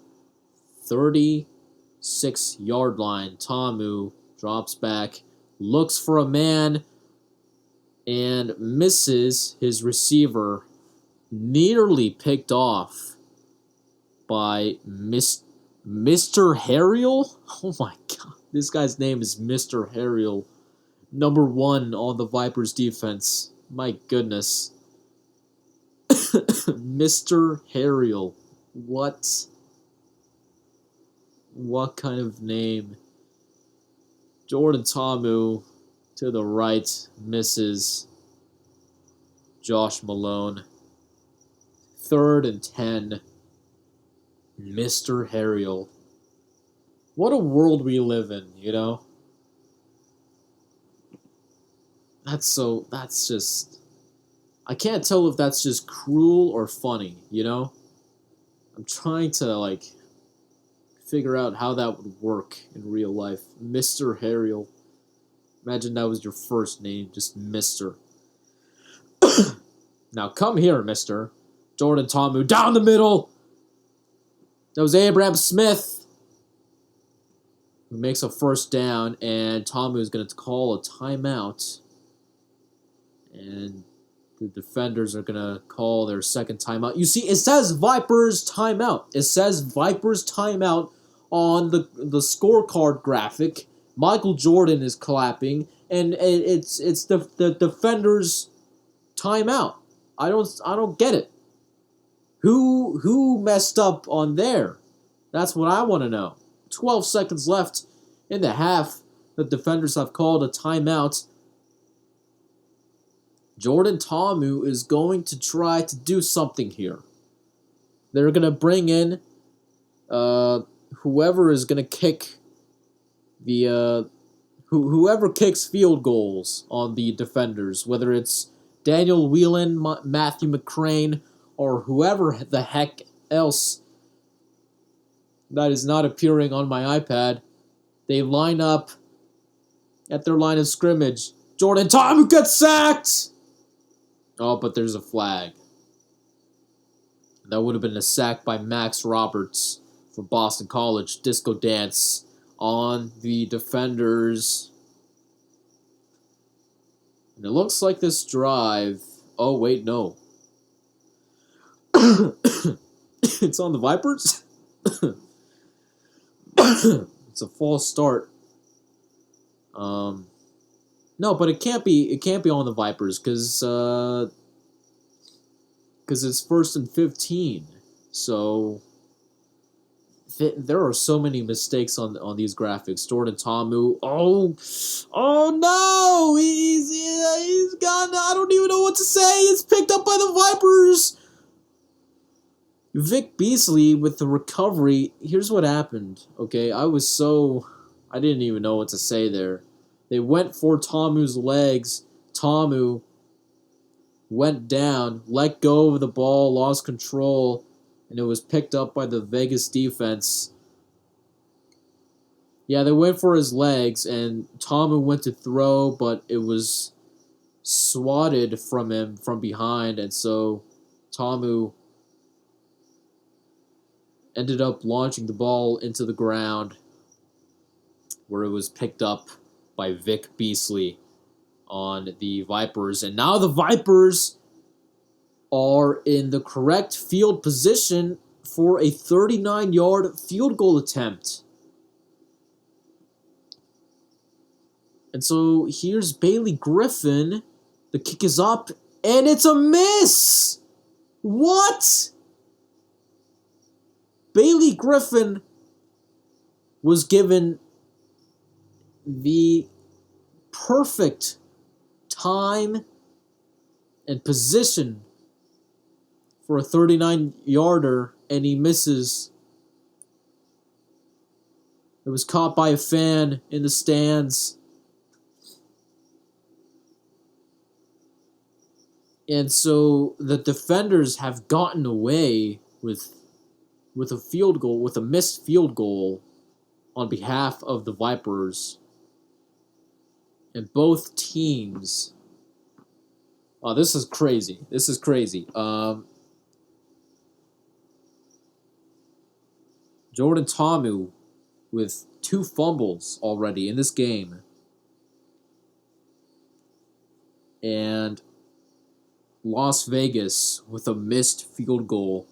36-yard line. Tomu drops back, looks for a man, and misses his receiver. Nearly picked off by Mr. Harriel. Oh my God. This guy's name is Mr. Harriel. Number 1 on the Vipers defense. My goodness. Mr. Harriel. What kind of name? Jordan Tomu to the right misses Josh Malone. 3rd and 10. Mr. Harriel. What a world we live in, you know? That's just... I can't tell if that's just cruel or funny, you know? I'm trying to, figure out how that would work in real life. Mr. Harriel. Imagine that was your first name, just Mr. Now come here, Mr. Jordan Tomu, down the middle! That was Abraham Smith, who makes a first down, and Tomu is going to call a timeout. And the defenders are going to call their second timeout. You see, it says Vipers timeout. It says Vipers timeout on the scorecard graphic. Michael Jordan is clapping, and it's the defenders timeout. I don't get it. Who messed up on there? That's what I want to know. 12 seconds left in the half. The defenders have called a timeout. Jordan Tomu is going to try to do something here. They're going to bring in whoever is going to kick the whoever kicks field goals on the defenders, whether it's Daniel Whelan, Matthew McCrane, or whoever the heck else that is not appearing on my iPad. They line up at their line of scrimmage. Jordan Tomu gets sacked! Oh, but there's a flag. That would have been a sack by Max Roberts from Boston College. Disco dance on the defenders. And it looks like this drive... Oh, wait, no. It's on the Vipers? It's a false start. No, but it can't be on the Vipers because it's 1st and 15. So there are so many mistakes on these graphics. Jordan Tomu, oh no, he's gone. I don't even know what to say. It's picked up by the Vipers. Vic Beasley with the recovery. Here's what happened. Okay, I didn't even know what to say there. They went for Tomu's legs. Tomu went down, let go of the ball, lost control, and it was picked up by the Vegas defense. Yeah, they went for his legs, and Tomu went to throw, but it was swatted from him from behind, and so Tomu ended up launching the ball into the ground, where it was picked up by Vic Beasley on the Vipers. And now the Vipers are in the correct field position for a 39-yard field goal attempt. And so here's Bailey Griffin. The kick is up, and it's a miss! What? Bailey Griffin was given the perfect time and position for a 39-yarder, and he misses. It was caught by a fan in the stands. And so the defenders have gotten away with a field goal, with a missed field goal on behalf of the Vipers. And both teams. Oh, this is crazy. This is crazy. Jordan Tomu with 2 fumbles already in this game. And Las Vegas with a missed field goal.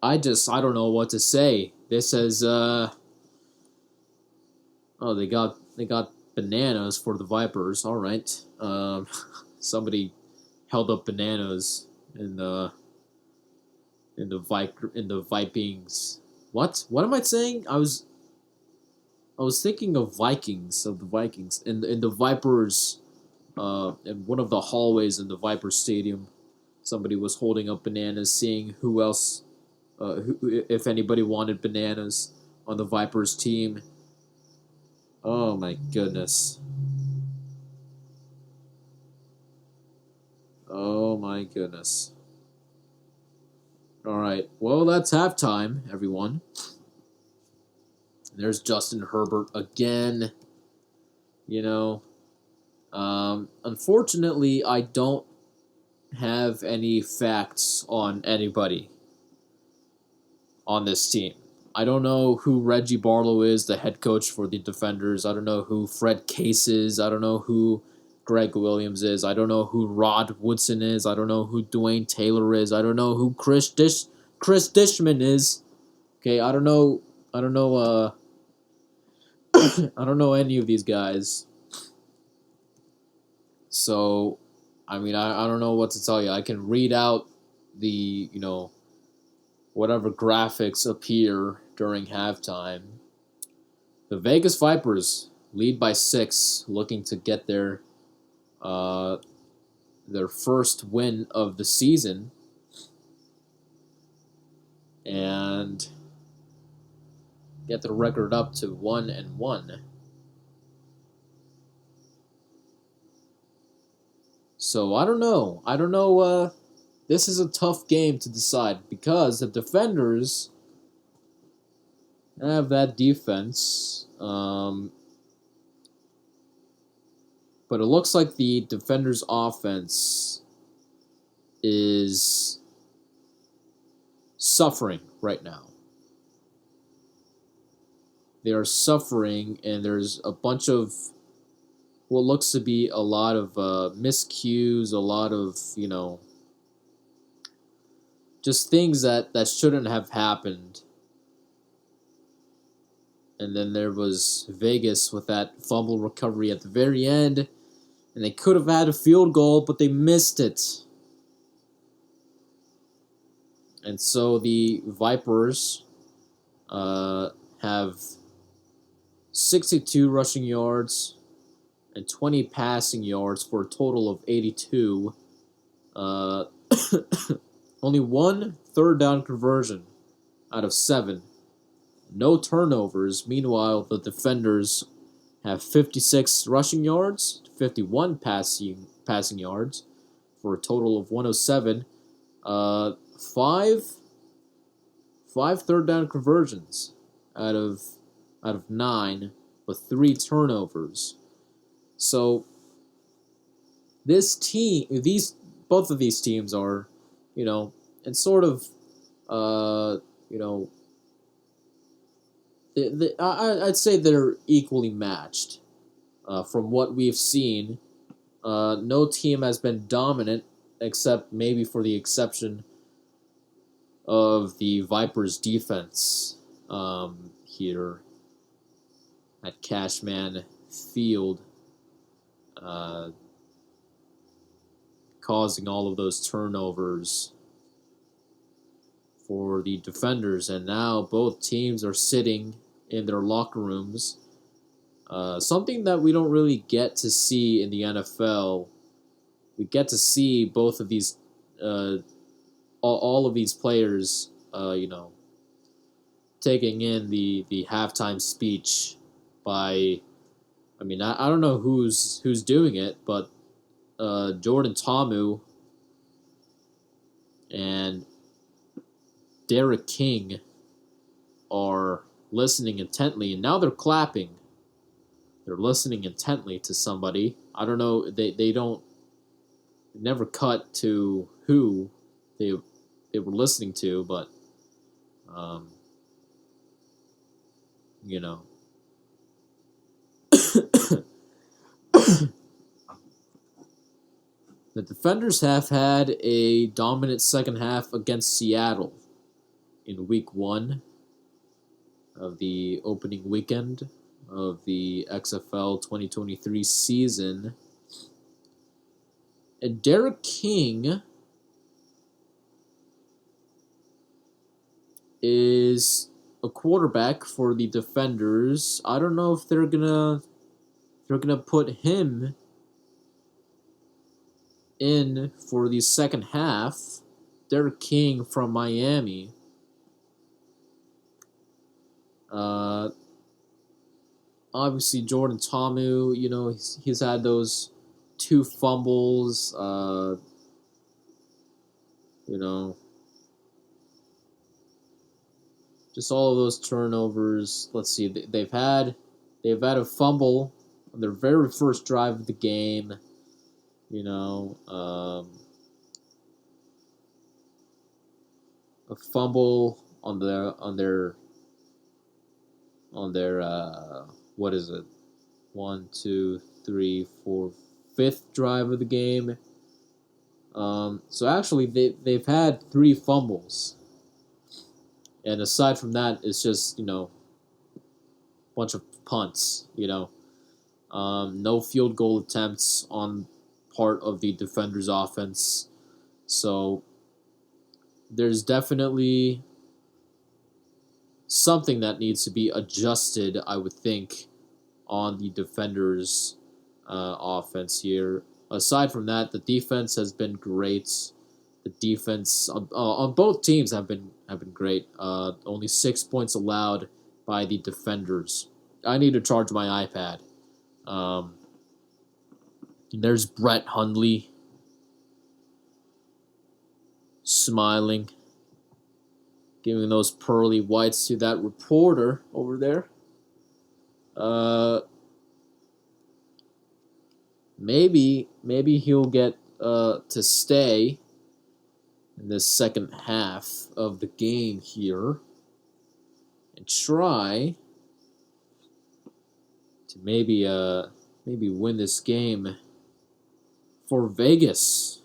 I don't know what to say. This is they got bananas for the Vipers. All right. Somebody held up bananas in the Vikings. What am I saying? I was thinking of Vikings, of the Vikings in the Vipers. In one of the hallways in the Viper Stadium, somebody was holding up bananas, seeing who else, if anybody wanted bananas on the Vipers team. Oh my goodness. Oh my goodness. All right. Well, that's halftime, everyone. There's Justin Herbert again. You know, unfortunately, I don't have any facts on anybody on this team. I don't know who Reggie Barlow is, the head coach for the Defenders. I don't know who Fred Case is. I don't know who Greg Williams is. I don't know who Rod Woodson is. I don't know who Dwayne Taylor is. I don't know who Chris Dishman is. Okay, I don't know. I don't know. I don't know any of these guys. So, I mean, I don't know what to tell you. I can read out the whatever graphics appear during halftime. The Vegas Vipers lead by 6, looking to get their first win of the season, and get the record up to 1-1. So I don't know. This is a tough game to decide because the Defenders have that defense. But it looks like the Defenders' offense is suffering right now. They are suffering, and there's a bunch of what looks to be a lot of miscues, a lot of, just things that shouldn't have happened. And then there was Vegas with that fumble recovery at the very end, and they could have had a field goal, but they missed it. And so the Vipers have 62 rushing yards and 20 passing yards for a total of 82. Only 1 third down conversion out of 7. No turnovers. Meanwhile, the Defenders have 56 rushing yards, 51 passing yards for a total of 107. Five third down conversions out of 9, but 3 turnovers. So both of these teams are, and sort of, I'd say they're equally matched. From what we've seen, no team has been dominant, except maybe for the exception of the Vipers' defense here at Cashman Field, causing all of those turnovers for the Defenders. And now both teams are sitting in their locker rooms. Something that we don't really get to see in the NFL. We get to see both of these, all of these players, taking in the halftime speech by, I don't know who's doing it, but Jordan Ta'amu and Derek King are listening intently, and now they're clapping. They're listening intently to somebody. I don't know. They don't never cut to who they were listening to, but um, you know. The Defenders have had a dominant second half against Seattle in week 1 of the opening weekend of the XFL 2023 season. And Derek King is a quarterback for the Defenders. I don't know if they're gonna put him in for the second half. Derek King from Miami. Obviously, Jordan Ta'amu, he's had those 2 fumbles. Just all of those turnovers. Let's see, they've had a fumble on their very first drive of the game. A fumble on their what is it? 1, 2, 3, 4, 5th drive of the game. So actually, they've had 3 fumbles, and aside from that, it's just a bunch of punts. No field goal attempts on part of the Defenders' offense. So there's definitely something that needs to be adjusted, I would think, on the Defenders' offense here. Aside from that, the defense has been great. The defense on both teams have been great. Only 6 points allowed by the Defenders. I need to charge my iPad. There's Brett Hundley smiling, giving those pearly whites to that reporter over there. Maybe he'll get to stay in this second half of the game here and try to maybe win this game for Vegas.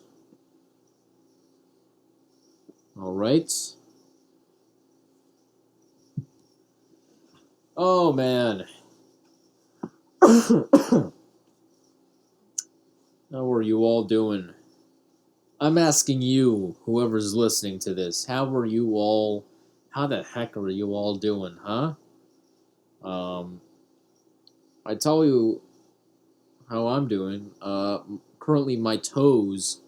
All right. Oh man. How are you all doing? I'm asking you, whoever's listening to this, how the heck are you all doing, huh? I tell you how I'm doing. Currently my toes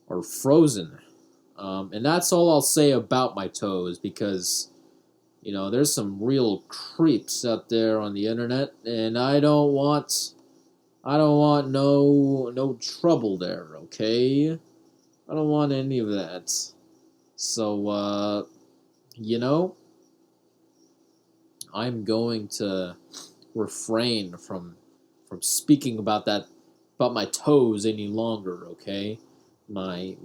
are frozen. And that's all I'll say about my toes because, there's some real creeps out there on the internet, and I don't want no trouble there, okay? I don't want any of that. So, I'm going to refrain from speaking about my toes any longer, okay? My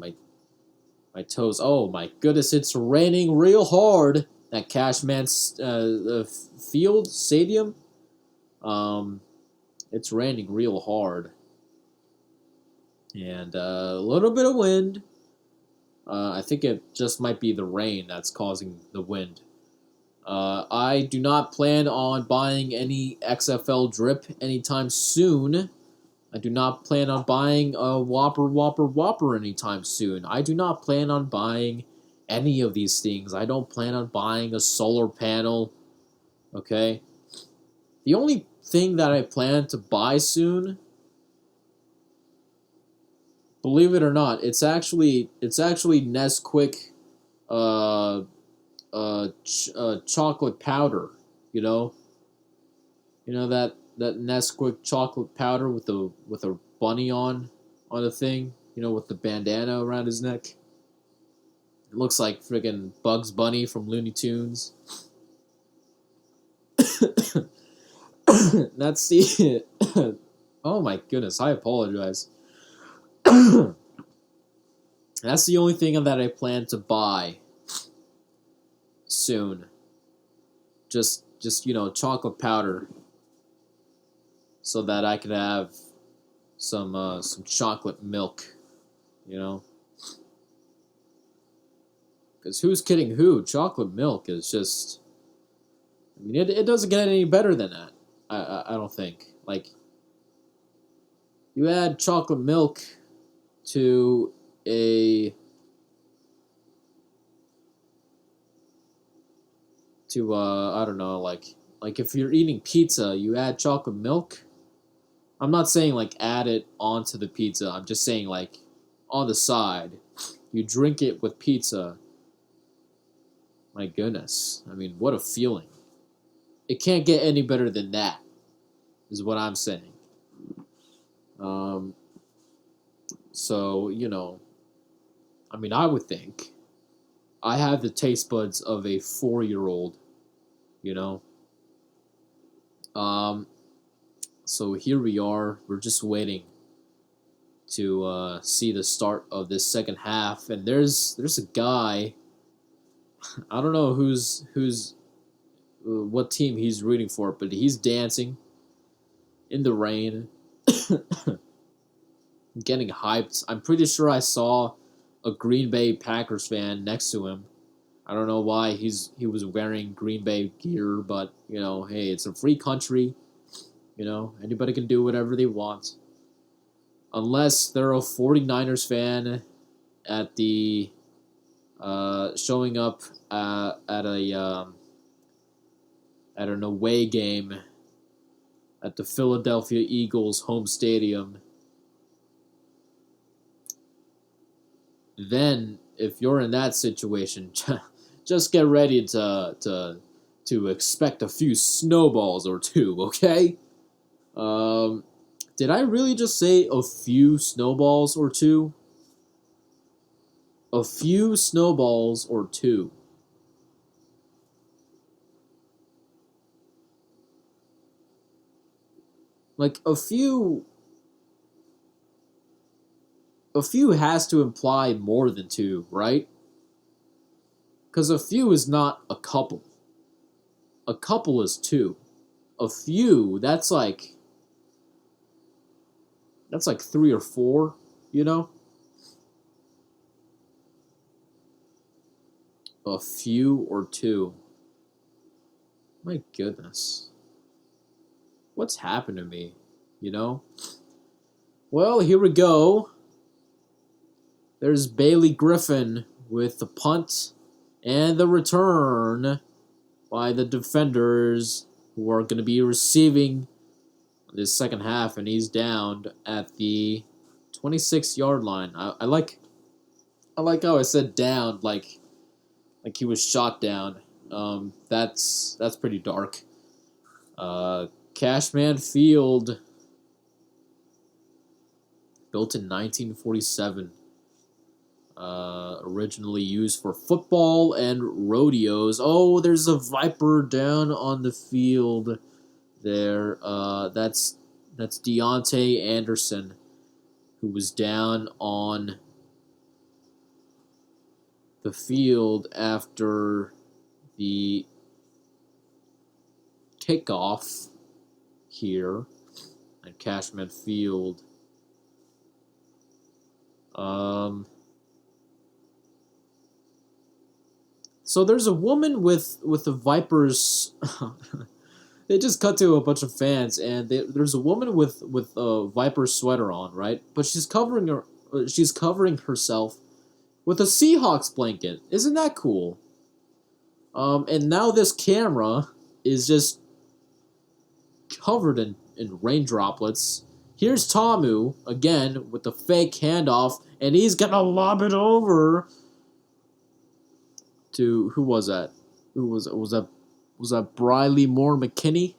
toes. Oh my goodness, it's raining real hard at Cashman Field Stadium. It's raining real hard. And a little bit of wind. I think it just might be the rain that's causing the wind. I do not plan on buying any XFL drip anytime soon. I do not plan on buying a Whopper anytime soon. I do not plan on buying any of these things. I don't plan on buying a solar panel. Okay? The only thing that I plan to buy soon, believe it or not, it's actually Nesquik chocolate powder, that Nesquik chocolate powder with a bunny on on the thing, with the bandana around his neck. It looks like friggin' Bugs Bunny from Looney Tunes. That's the. Oh my goodness, I apologize. That's the only thing that I plan to buy soon. Just chocolate powder, so that I could have some chocolate milk, you know. Because who's kidding who? Chocolate milk is just. I mean, it doesn't get any better than that. I don't think. Like, you add chocolate milk to a I don't know, like if you're eating pizza, you add chocolate milk. I'm not saying like add it onto the pizza. I'm just saying like on the side, you drink it with pizza. My goodness, I mean, what a feeling! It can't get any better than that, is what I'm saying. Um, so I mean, I would think I have the taste buds of a 4-year-old. You know. Um, so here we are. We're just waiting to see the start of this second half, and there's a guy. I don't know who's what team he's rooting for, but he's dancing in the rain, getting hyped. I'm pretty sure I saw a Green Bay Packers fan next to him. I don't know why he was wearing Green Bay gear, but hey, it's a free country. Anybody can do whatever they want. Unless they're a 49ers fan at the showing up at an away game at the Philadelphia Eagles home stadium. Then, if you're in that situation, just get ready to expect a few snowballs or two, okay? Did I really just say a few snowballs or two? A few snowballs or two. Like a few has to imply more than two, right? Because a few is not a couple. A couple is two. A few, that's like three or four, you know? A few or two. My goodness. What's happened to me, you know? Well, here we go. There's Bailey Griffin with the punt and the return by the defenders who are going to be receiving this second half, and he's down at the 26-yard line. I like how I said down, like he was shot down. That's pretty dark. Cashman Field, built in 1947. Originally used for football and rodeos. Oh, there's a viper down on the field there. That's Deontay Anderson, who was down on the field after the kickoff here at Cashman Field. So there's a woman with the Vipers. They just cut to a bunch of fans, and there's a woman with a Viper sweater on, right? But she's covering herself with a Seahawks blanket. Isn't that cool? And now this camera is just covered in rain droplets. Here's Tamu again with the fake handoff, and he's gonna lob it over to who was that? Who was that Briley Moore McKinney?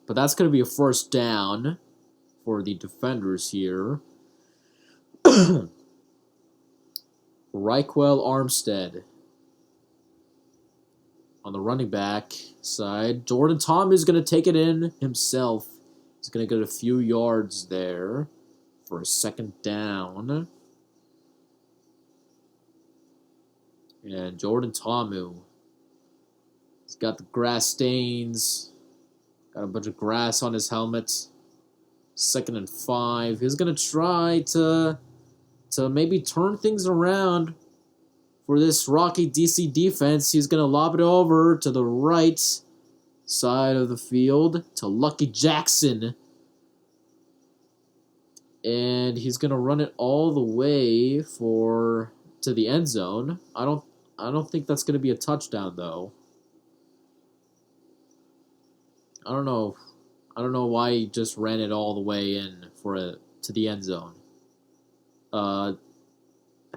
But that's going to be a first down for the defenders here. Reichwell Armstead on the running back side. Jordan Tom is going to take it in himself. He's going to get a few yards there for a second down. And Jordan Tomu, he's got the grass stains, got a bunch of grass on his helmet. 2nd and 5. He's going to try to maybe turn things around for this rocky DC defense. He's going to lob it over to the right side of the field to Lucky Jackson. And he's going to run it all the way to the end zone. I don't think that's going to be a touchdown, though. I don't know why he just ran it all the way in to the end zone. I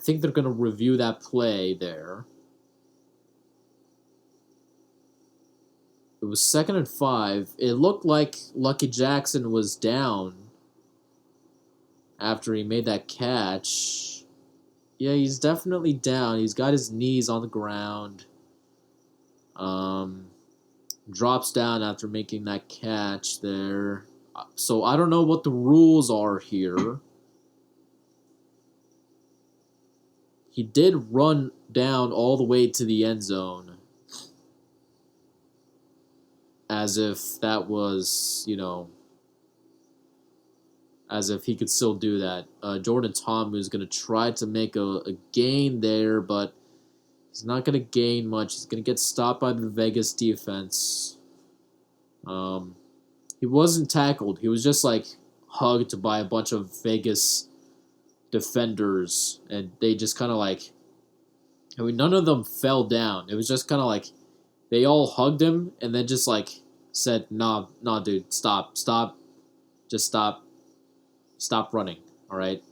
think they're going to review that play there. It was 2nd and 5. It looked like Lucky Jackson was down after he made that catch. Yeah, he's definitely down. He's got his knees on the ground. Drops down after making that catch there. So I don't know what the rules are here. He did run down all the way to the end zone. As if that was, as if he could still do that. Jordan Tomu is going to try to make a gain there, but he's not going to gain much. He's going to get stopped by the Vegas defense. He wasn't tackled. He was just, hugged by a bunch of Vegas defenders, and they just kind of none of them fell down. It was just kind of they all hugged him and then just said, nah, dude, stop, just stop running, all right?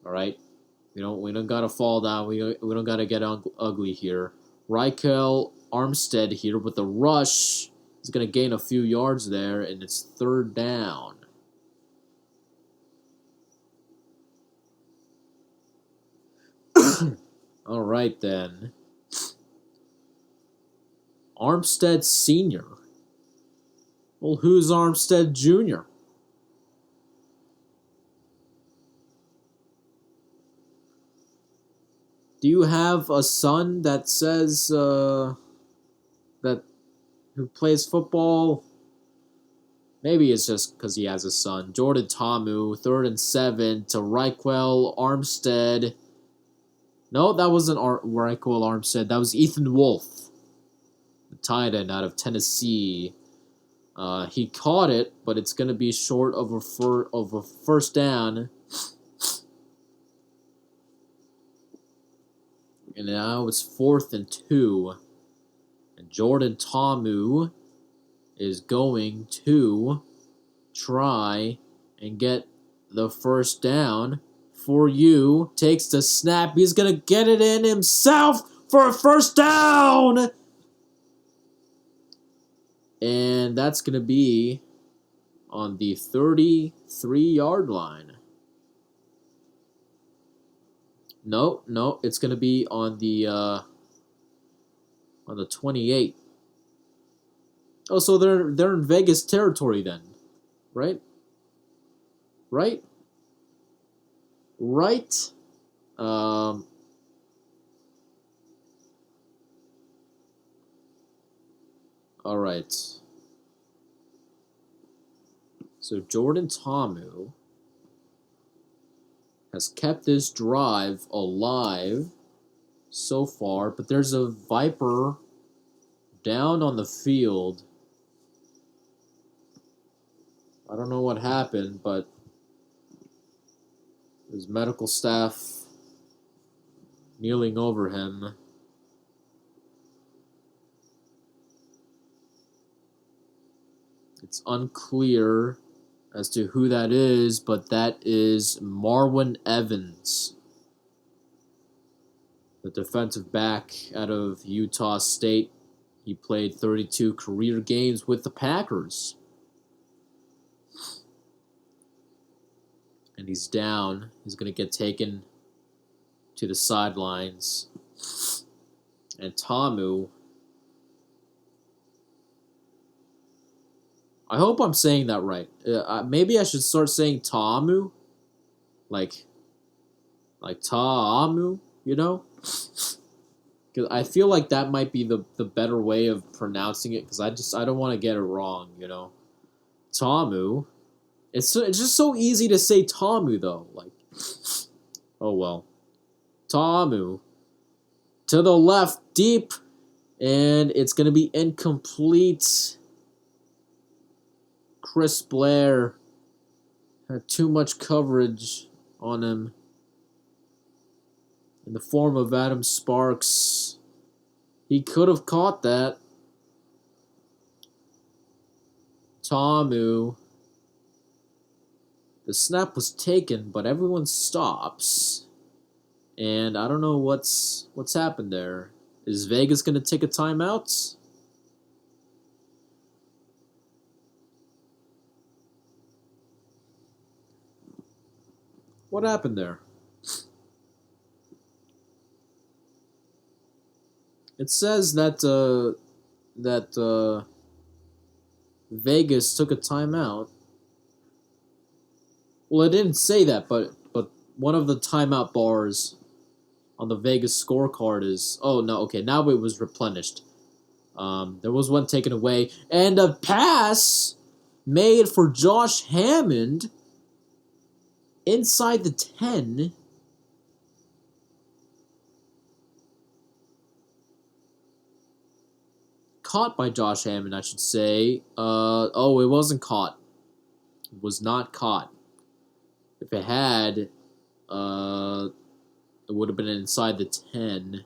We don't gotta fall down. We don't gotta get ugly here. Reichel Armstead here with the rush. He's gonna gain a few yards there, and it's 3rd down. All right, then. Armstead Sr. Well, who's Armstead Jr.? Do you have a son that says who plays football? Maybe it's just because he has a son. Jordan Tomu, 3rd and 7 to Reichwell Armstead. No, that wasn't Reichwell Armstead. That was Ethan Wolf, the tight end out of Tennessee. He caught it, but it's going to be short of a first down. And now it's 4th and 2. And Jordan Tomu is going to try and get the first down for you. Takes the snap. He's going to get it in himself for a first down. And that's going to be on the 33-yard line. No, it's going to be on the 28. Oh, so they're in Vegas territory then, right? All right. So Jordan Tomu has kept this drive alive so far, but there's a Viper down on the field. I don't know what happened, but there's medical staff kneeling over him. It's unclear as to who that is, but that is Marwin Evans, the defensive back out of Utah State. He played 32 career games with the Packers. And he's down. He's going to get taken to the sidelines. And Tamu, I hope I'm saying that right. Maybe I should start saying Tamu. Like Tamu, you know? Because I feel like that might be the better way of pronouncing it. Because I don't want to get it wrong, you know? Tamu. It's just so easy to say Tamu, though. Like, oh well. Tamu. To the left, deep. And it's going to be incomplete. Chris Blair had too much coverage on him. In the form of Adam Sparks. He could have caught that. Tamu. The snap was taken, but everyone stops. And I don't know what's happened there. Is Vegas going to take a timeout? What happened there? It says that Vegas took a timeout. Well, it didn't say that, but one of the timeout bars on the Vegas scorecard is... Oh, no, okay, now it was replenished. There was one taken away. And a pass made for Josh Hammond inside the 10. Caught by Josh Hammond, I should say. It wasn't caught. It was not caught. If it had, it would have been inside the 10,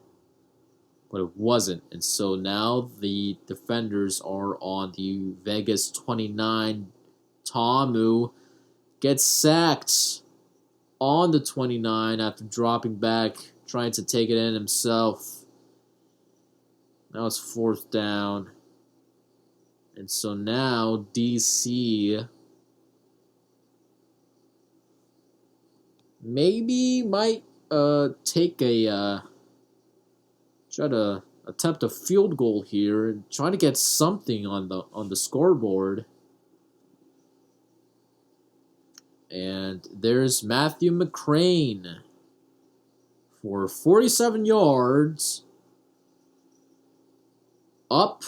but it wasn't. And so now the defenders are on the Vegas 29. Tamu gets sacked on the 29 after dropping back, trying to take it in himself. Now it's 4th down. And so now DC maybe might take a try to attempt a field goal here and try to get something on the scoreboard. And there's Matthew McCrane for 47 yards. Up.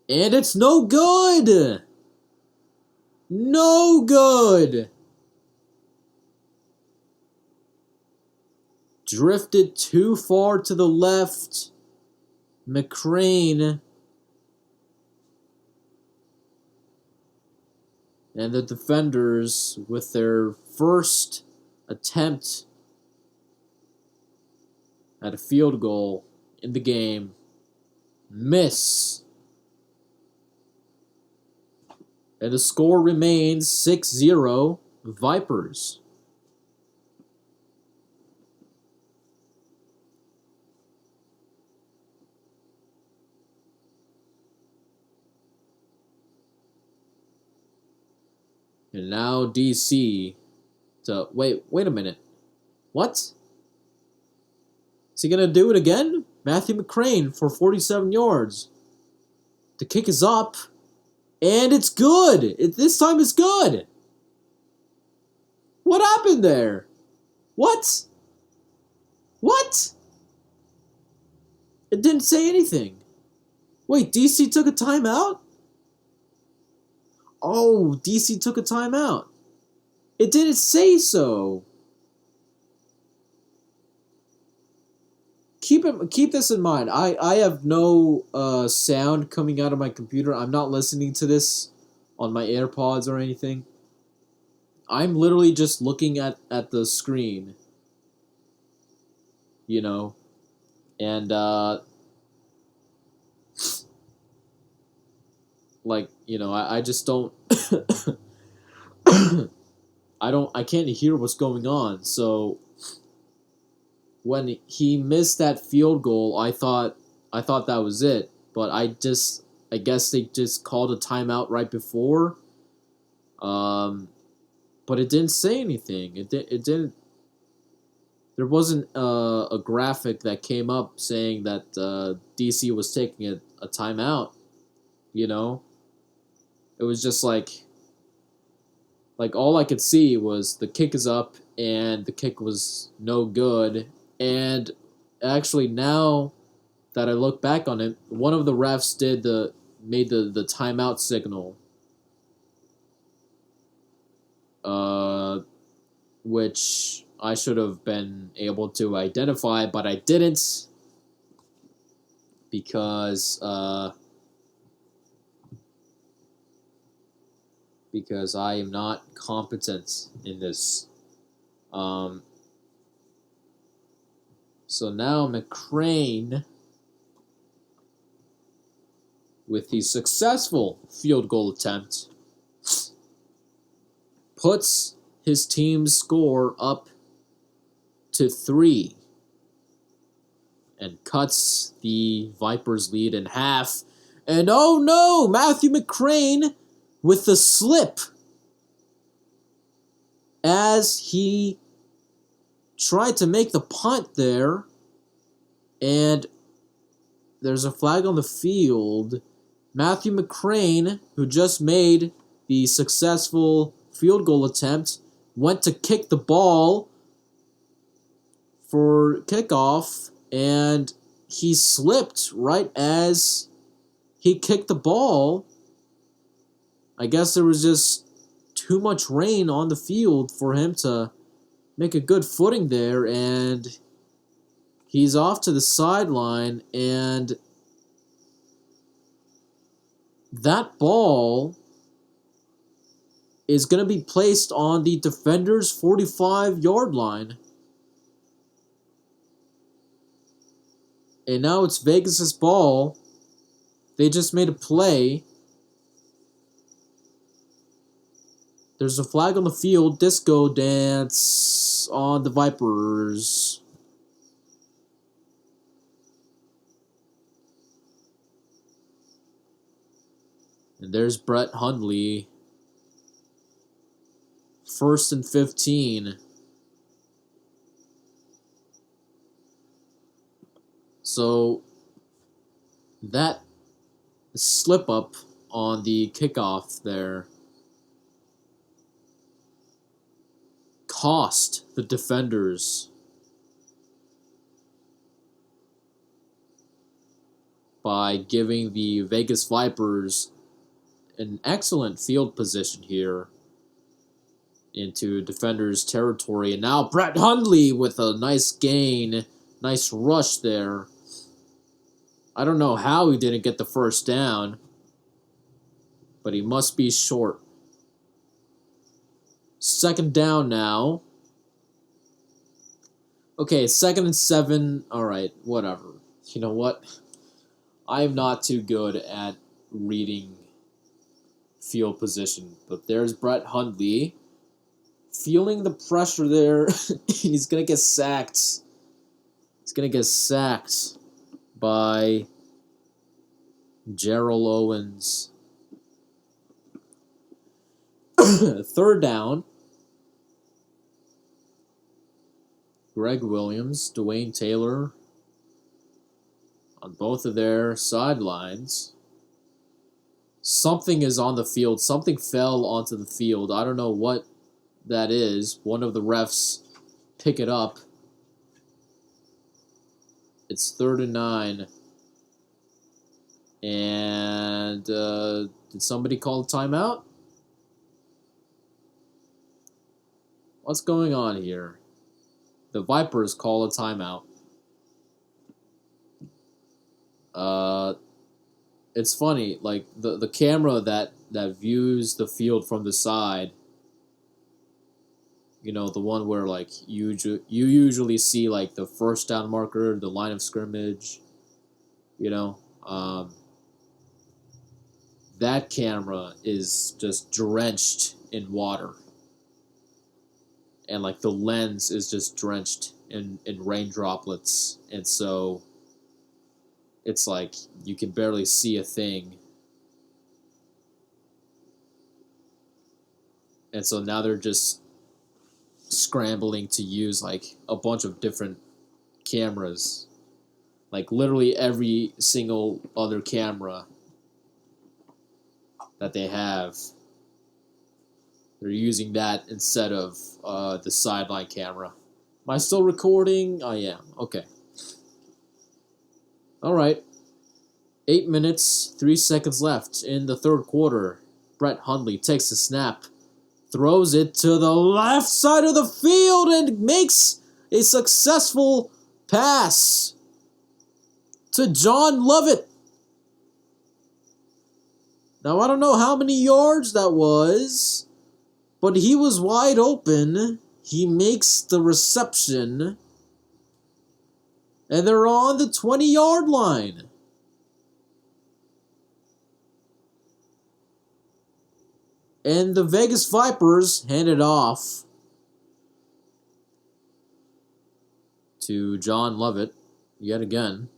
And it's no good. No good. Drifted too far to the left. McCrane. And the defenders, with their first attempt at a field goal in the game, miss. And the score remains 6-0 Vipers. And now DC to... Wait a minute. What? Is he going to do it again? Matthew McCrane for 47 yards. The kick is up. And it's good. This time it's good. What happened there? What? What? It didn't say anything. Wait, DC took a timeout? Oh, DC took a timeout. It didn't say so. Keep this in mind. I have no sound coming out of my computer. I'm not listening to this on my AirPods or anything. I'm literally just looking at the screen. You know. And like, you know, I just don't I can't hear what's going on. So when he missed that field goal, I thought that was it. but I guess they just called a timeout right before. But it didn't say anything. It didn't. There wasn't a graphic that came up saying that DC was taking a timeout. You know, it was just like all I could see was the kick is up and the kick was no good. And actually, now that I look back on it, one of the refs made the timeout signal, which I should have been able to identify, but I didn't because I am not competent in this. So now McCrane, with the successful field goal attempt, puts his team's score up to 3 and cuts the Vipers' lead in half. And oh no, Matthew McCrane with the slip as he tried to make the punt there, and there's a flag on the field. Matthew McCrane, who just made the successful field goal attempt, went to kick the ball for kickoff, and he slipped right as he kicked the ball. I guess there was just too much rain on the field for him to make a good footing there, and he's off to the sideline, and that ball is going to be placed on the defender's 45-yard line. And now it's Vegas' ball. They just made a play. There's a flag on the field. Disco dance on the Vipers. And there's Brett Hundley. 1st and 15. So that slip up on the kickoff there cost the defenders by giving the Vegas Vipers an excellent field position here into defenders' territory. And now Brett Hundley with a nice gain, nice rush there. I don't know how he didn't get the first down, but he must be short. 2nd down now. Okay, 2nd and 7. All right, whatever. You know what? I'm not too good at reading field position, but there's Brett Hundley feeling the pressure there. He's going to get sacked. He's going to get sacked by Gerald Owens. 3rd down. Greg Williams, Dwayne Taylor on both of their sidelines. Something is on the field. Something fell onto the field. I don't know what that is. One of the refs pick it up. It's 3rd and 9. And did somebody call a timeout? What's going on here? The Vipers call a timeout. It's funny, like the camera that views the field from the side, you know, the one where like you usually see like the first down marker, the line of scrimmage, you know, that camera is just drenched in water. And like the lens is just drenched in rain droplets. And so it's like you can barely see a thing. And so now they're just scrambling to use like a bunch of different cameras. Like literally every single other camera that they have, they're using that instead of the sideline camera. Am I still recording? I am. Okay. All right. 8 minutes, 3 seconds left in the third quarter. Brett Hundley takes the snap, throws it to the left side of the field, and makes a successful pass to John Lovett. Now, I don't know how many yards that was, but he was wide open. He makes the reception, and they're on the 20-yard line. And the Vegas Vipers hand it off to John Lovett yet again.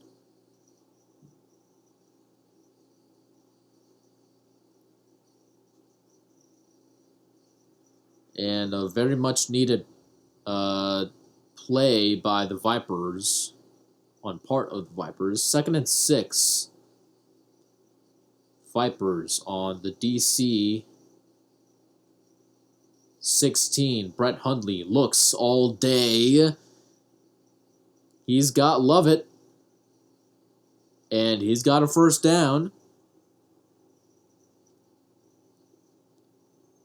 And a very much needed play by the Vipers on part of the Vipers. 2nd and 6. Vipers on the DC 16. Brett Hundley looks all day. He's got Lovett. And he's got a first down.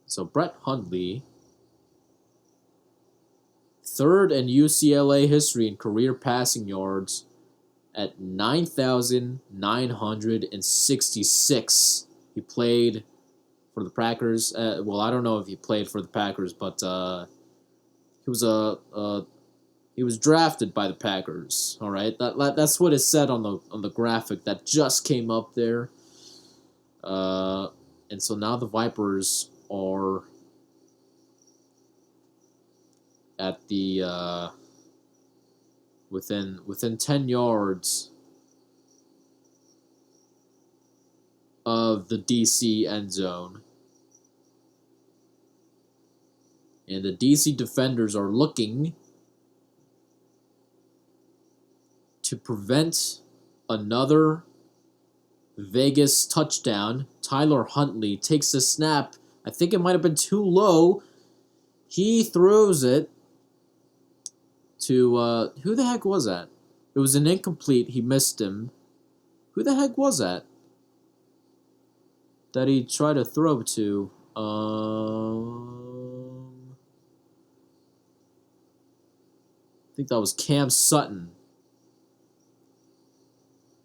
So Brett Hundley, third in UCLA history in career passing yards at 9,966. He played for the Packers. Well, I don't know if he played for the Packers, but he was drafted by the Packers. All right, that's what it said on the graphic that just came up there. And so now the Vipers are at the within 10 yards of the DC end zone. And the DC defenders are looking to prevent another Vegas touchdown. Tyler Huntley takes the snap. I think it might have been too low. He throws it to, who the heck was that? It was an incomplete. He missed him. Who the heck was that? That he tried to throw to. I think that was Cam Sutton,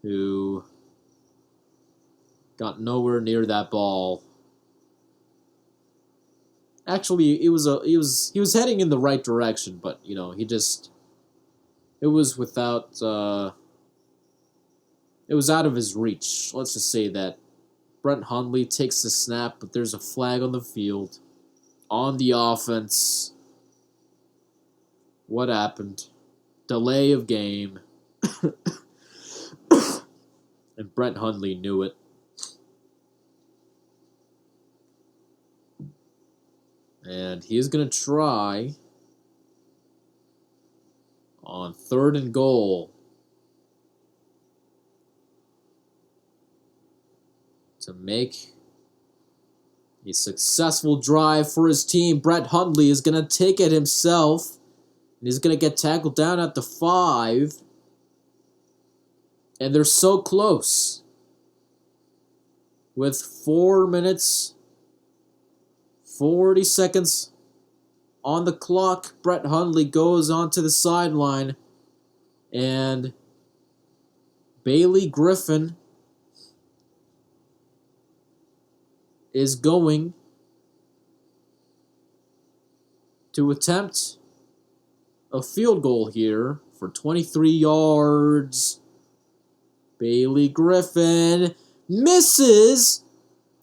who got nowhere near that ball. Actually, he was heading in the right direction, but it was it was out of his reach. Let's just say that. Brett Hundley takes the snap, but there's a flag on the field. On the offense. What happened? Delay of game. And Brett Hundley knew it. And he's going to try on 3rd and goal to make a successful drive for his team. Brett Hundley is going to take it himself. And he's going to get tackled down at the 5. And they're so close. With 4 minutes, 40 seconds on the clock, Brett Hundley goes onto the sideline. And Bailey Griffin is going to attempt a field goal here for 23 yards. Bailey Griffin misses.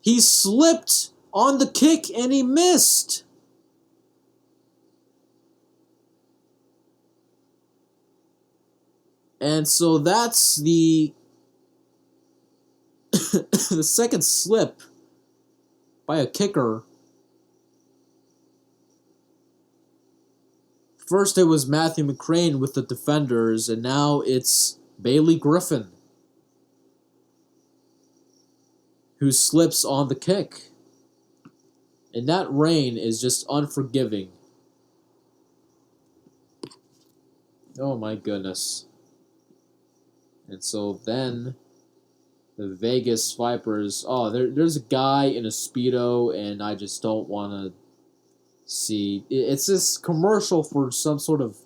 He slipped on the kick and he missed. And so that's the the second slip by a kicker. First it was Matthew McCrane with the defenders, and now it's Bailey Griffin who slips on the kick. And that rain is just unforgiving. Oh my goodness. And so then the Vegas Vipers. Oh, there's a guy in a Speedo, and I just don't want to see. It's this commercial for some sort of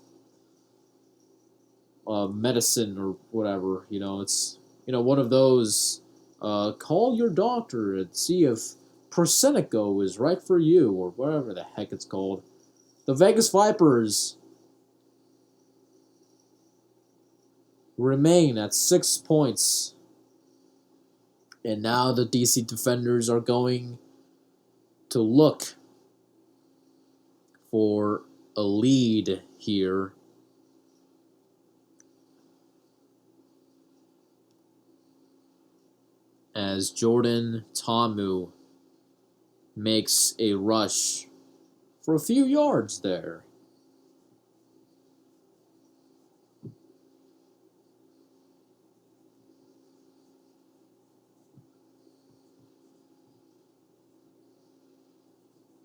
medicine or whatever. It's one of those. Call your doctor and see if Prosecco is right for you, or whatever the heck it's called. The Vegas Vipers remain at 6 points. And now the DC Defenders are going to look for a lead here. As Jordan Ta'amu makes a rush for a few yards there.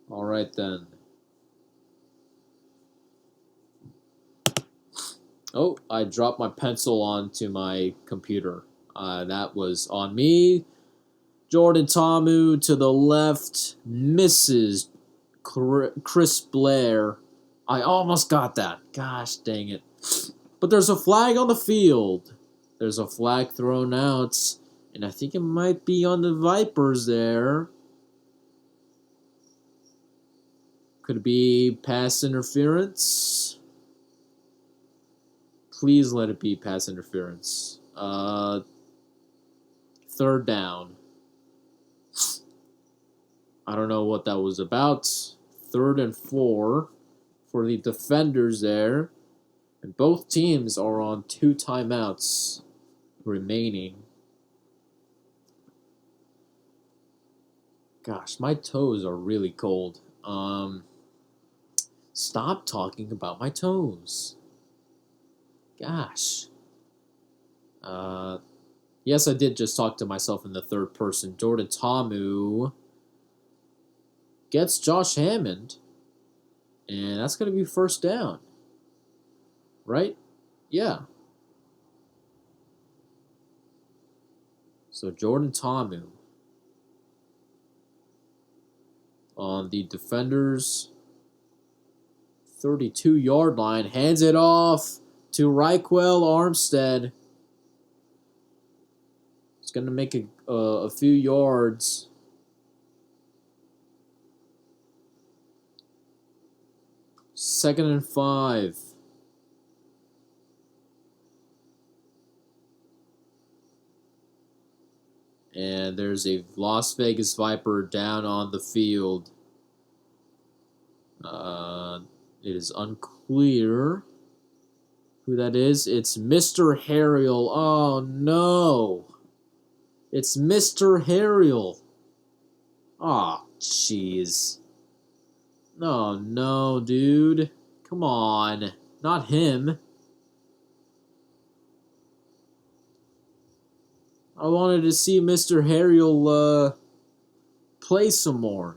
All right then. Oh, I dropped my pencil onto my computer. That was on me. Jordan Ta'amu to the left misses Chris Blair. I almost got that. Gosh dang it. But there's a flag on the field. There's a flag thrown out. And I think it might be on the Vipers there. Could it be pass interference? Please let it be pass interference. Third down. I don't know what that was about. 3rd and 4 for the defenders there. And both teams are on 2 timeouts remaining. Gosh, my toes are really cold. Stop talking about my toes. Gosh. Yes, I did just talk to myself in the third person. Jordan Ta'amu gets Josh Hammond, and that's going to be first down. Right? Yeah. So Jordan Ta'amu on the defenders' 32-yard line, hands it off to Raquel Armstead. It's going to make a few yards. Second and 5. And there's a Las Vegas Viper down on the field. It is unclear who that is. It's Mr. Harriel. Oh, no. It's Mr. Harriel. Oh, jeez. Oh, no, dude. Come on. Not him. I wanted to see Mr. Harriel play some more,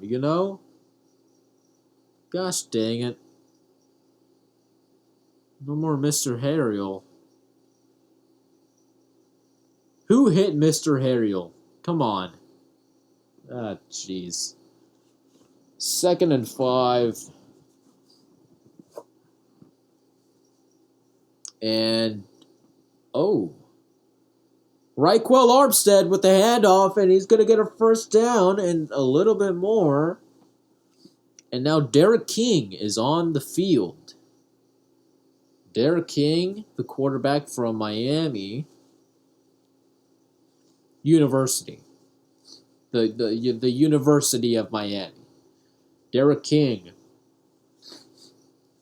Gosh dang it. No more Mr. Harriel. Who hit Mr. Harriel? Come on. Ah, jeez. 2nd and 5. And, Raquel Armstead with the handoff, and he's going to get a first down and a little bit more. And now Derek King is on the field. Derek King, the quarterback from Miami University. The University of Miami. Derek King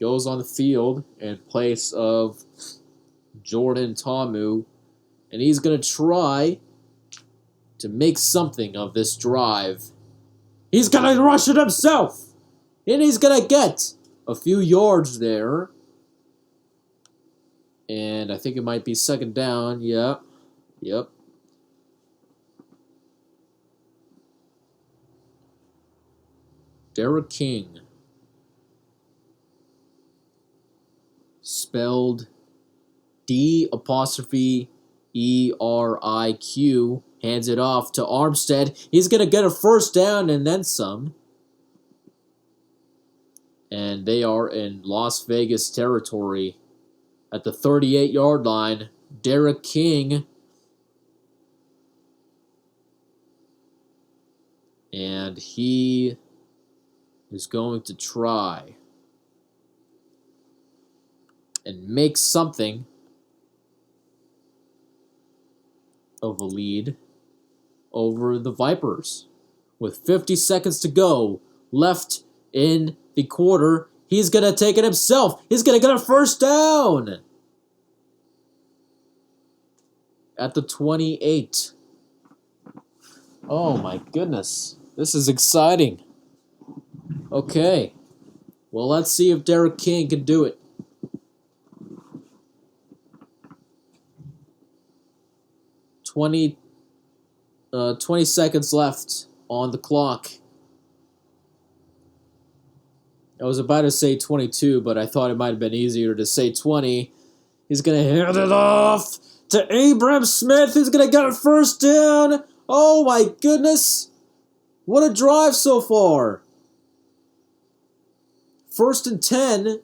goes on the field in place of Jordan Ta'amu. And he's going to try to make something of this drive. He's going to rush it himself. And he's going to get a few yards there. And I think it might be second down. Yeah. Yep. Derek King. Spelled D''ERIQ. Hands it off to Armstead. He's going to get a first down and then some. And they are in Las Vegas territory at the 38-yard line. Derek King. And he is going to try and make something of a lead over the Vipers. With 50 seconds to go left in the quarter, he's going to take it himself. He's going to get a first down at the 28. Oh my goodness. This is exciting. Okay. Well, let's see if Derek King can do it. 20 seconds left on the clock. I was about to say 22, but I thought it might have been easier to say 20. He's going to hand it off to Abram Smith. He's going to get a first down. Oh my goodness. What a drive so far. 1st and 10.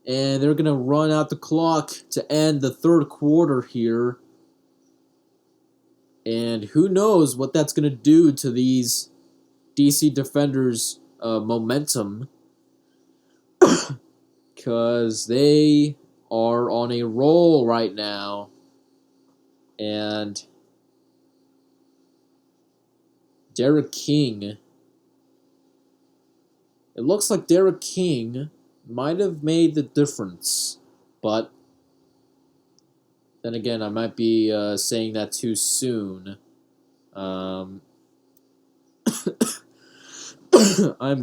And they're going to run out the clock to end the third quarter here. And who knows what that's going to do to these DC defenders' momentum. Because they are on a roll right now. And Derek King. It looks like Derek King might have made the difference. But then again, I might be saying that too soon. I'm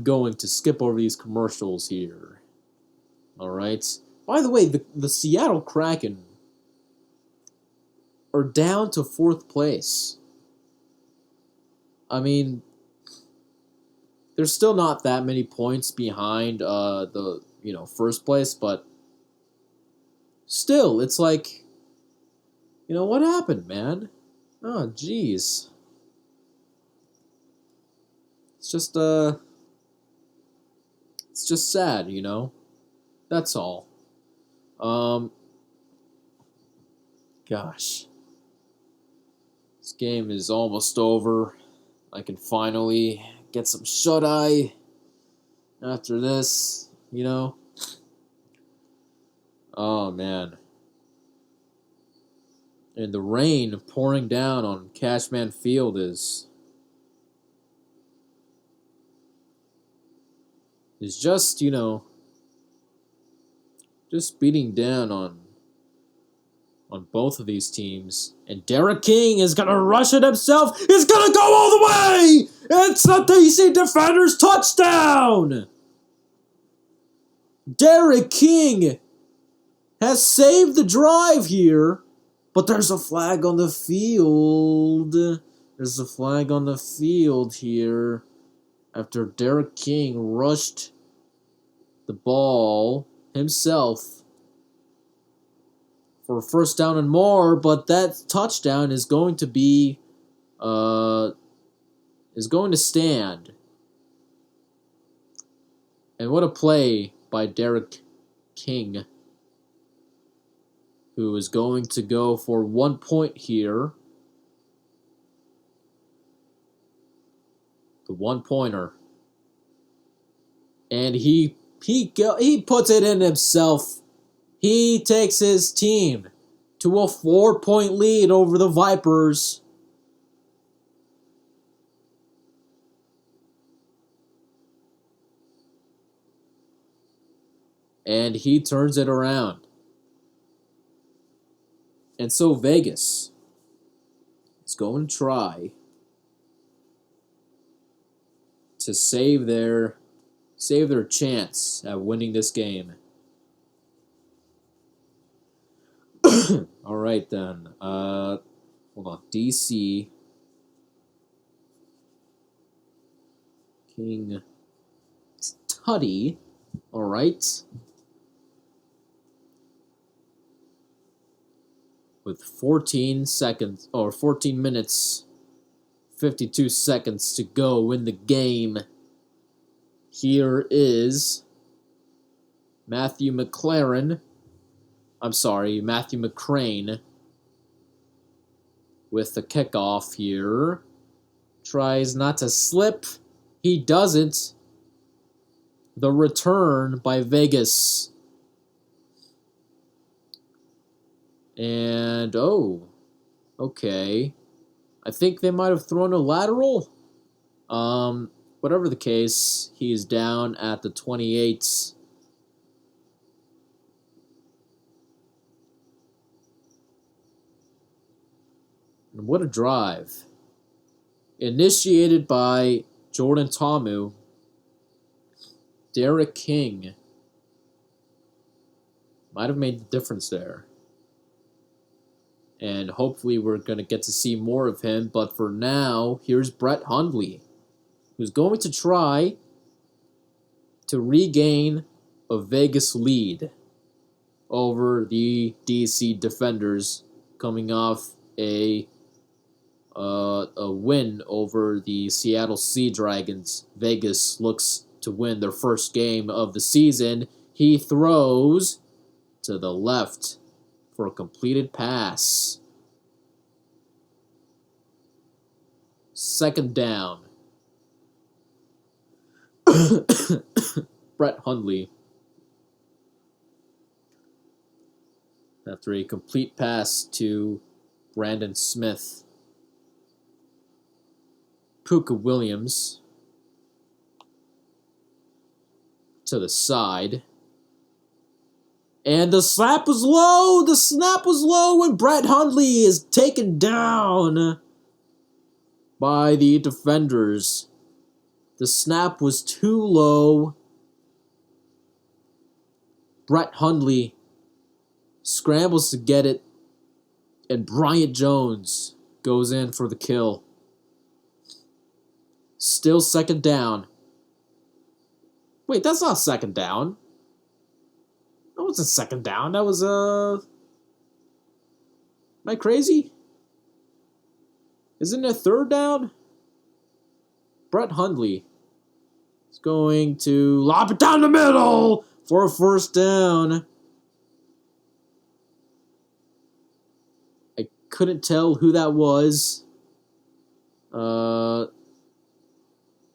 going to skip over these commercials here. Alright. By the way, the Seattle Kraken are down to 4th place. I mean, there's still not that many points behind the first place, but still, it's like, what happened, man? Oh, jeez. It's just sad, That's all. Gosh. This game is almost over. I can finally get some shut-eye after this, Oh, man. And the rain pouring down on Cashman Field is just, just beating down on both of these teams. And Derek King is going to rush it himself. He's going to go all the way. It's the DC Defenders touchdown. Derek King has saved the drive here. But there's a flag on the field. There's a flag on the field here. After Derek King rushed the ball himself for a first down and more, but that touchdown is going to be is going to stand. And what a play by Derek King, who is going to go for 1 point here. The 1-pointer. And he puts it in himself. He takes his team to a 4-point lead over the Vipers. And he turns it around. And so Vegas is going to try to save their chance at winning this game. All right then. Hold on. DC King Tutty. All right. With 14 minutes, 52 seconds to go in the game. Here is Matthew McCrane with the kickoff here. Tries not to slip. He doesn't. The return by Vegas. And, oh, okay. I think they might have thrown a lateral. Whatever the case, he is down at the 28. And what a drive. Initiated by Jordan Ta'amu. Derek King might have made the difference there. And hopefully we're going to get to see more of him. But for now, here's Brett Hundley, who's going to try to regain a Vegas lead over the DC Defenders, coming off a win over the Seattle Sea Dragons. Vegas looks to win their first game of the season. He throws to the left for a completed pass. Second down. Brett Hundley, after a complete pass to Brandon Smith. Puka Williams to the side. And the snap was low. The snap was low, and Brett Hundley is taken down by the defenders. The snap was too low. Brett Hundley scrambles to get it, and Bryant Jones goes in for the kill. Still second down. Wait, that's not second down. That wasn't second down. That was, am I crazy? Isn't it third down? Brett Hundley is going to lob it down the middle for a first down. I couldn't tell who that was.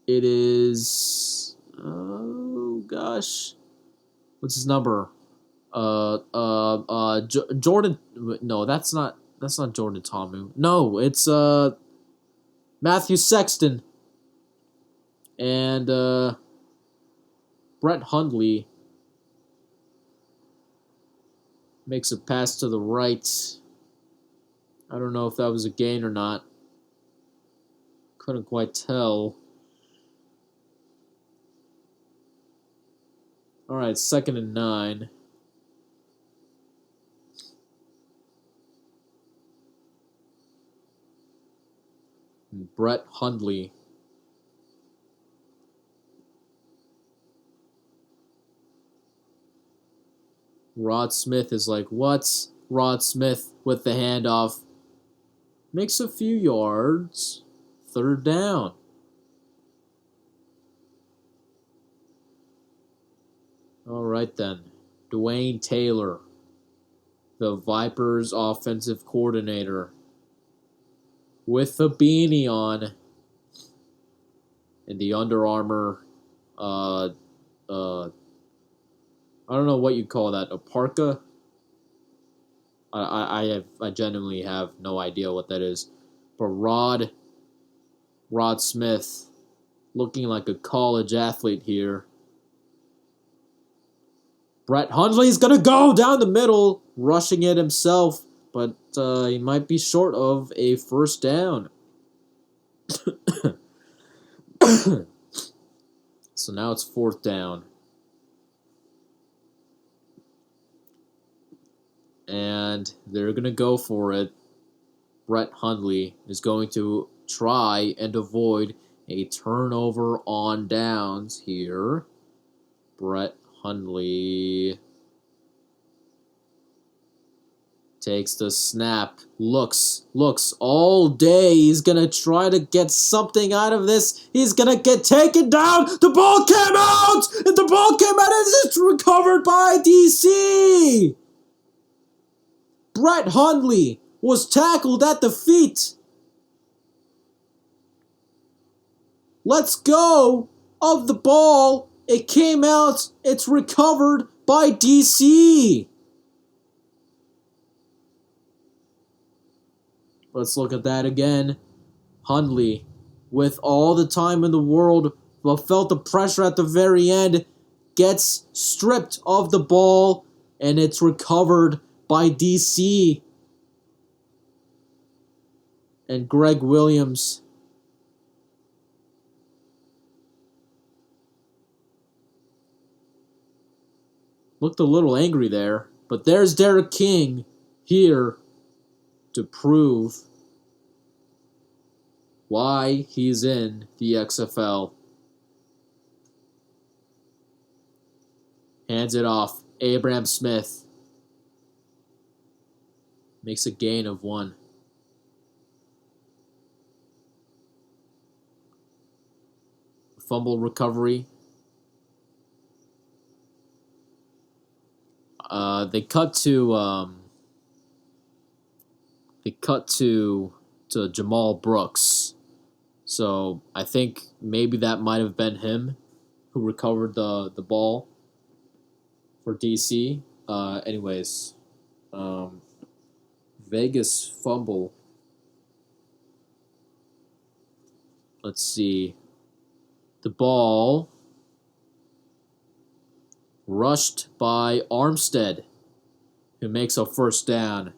It is, oh gosh, what's his number? Jordan. No, that's not Jordan Ta'amu. No, it's Matthew Sexton. And Brett Hundley makes a pass to the right. I don't know if that was a gain or not. Couldn't quite tell. All right, 2nd and 9. And Brett Hundley Rod Smith is like, what? Rod Smith with the handoff. Makes a few yards. 3rd down. All right then. Dwayne Taylor, the Vipers offensive coordinator, with the beanie on and the Under Armour, I don't know what you call that, a parka? I genuinely have no idea what that is. But Rod Smith, looking like a college athlete here. Brett Hundley's going to go down the middle, rushing it himself, but he might be short of a first down. So now it's 4th down. And they're going to go for it. Brett Hundley is going to try and avoid a turnover on downs here. Brett Hundley takes the snap, looks all day. He's going to try to get something out of this. He's going to get taken down. The ball came out! And the ball came out and it's recovered by DC! Brett Hundley was tackled at the feet. Let's go of the ball. It came out. It's recovered by DC. Let's look at that again. Hundley, with all the time in the world, but felt the pressure at the very end, gets stripped of the ball, and it's recovered by DC. And Greg Williams looked a little angry there, but there's Derek King here to prove why he's in the XFL. Hands it off. Abraham Smith makes a gain of 1. Fumble recovery. They cut to Jamal Brooks. So I think maybe that might have been him who recovered the ball for DC. Anyways, Vegas fumble. Let's see. The ball rushed by Armstead, who makes a 1st down.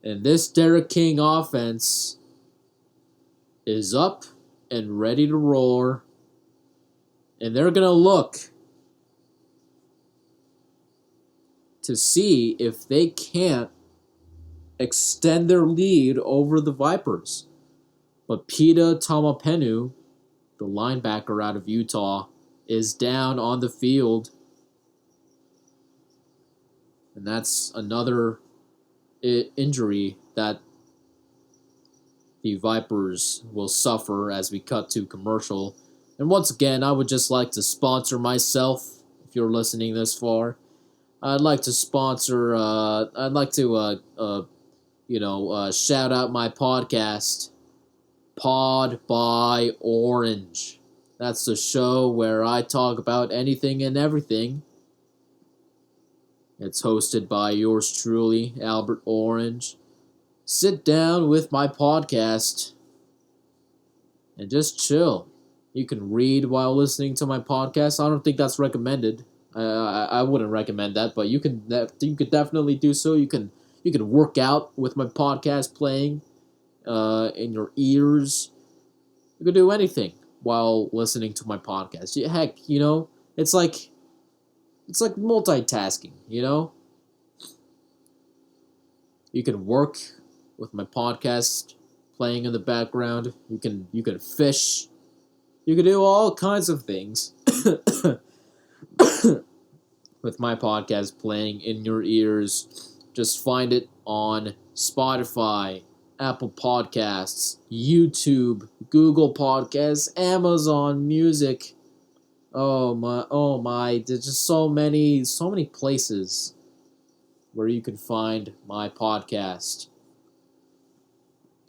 And this Derek King offense is up and ready to roar. And they're going to look to see if they can't extend their lead over the Vipers. But Peta Tamapenu, the linebacker out of Utah, is down on the field. And that's another injury that the Vipers will suffer as we cut to commercial. And once again, I would just like to sponsor myself, if you're listening this far. I'd like to sponsor, I'd like to, shout out my podcast, Pod.by.Orange. That's the show where I talk about anything and everything. It's hosted by yours truly, Albert Orange. Sit down with my podcast and just chill. You can read while listening to my podcast. I don't think that's recommended. I wouldn't recommend that, but you could definitely do so. You can work out with my podcast playing in your ears. You can do anything while listening to my podcast. Heck, it's like multitasking, You can work with my podcast playing in the background. You can fish. You can do all kinds of things with my podcast playing in your ears. Just find it on Spotify, Apple Podcasts, YouTube, Google Podcasts, Amazon Music. Oh my, there's just so many places where you can find my podcast.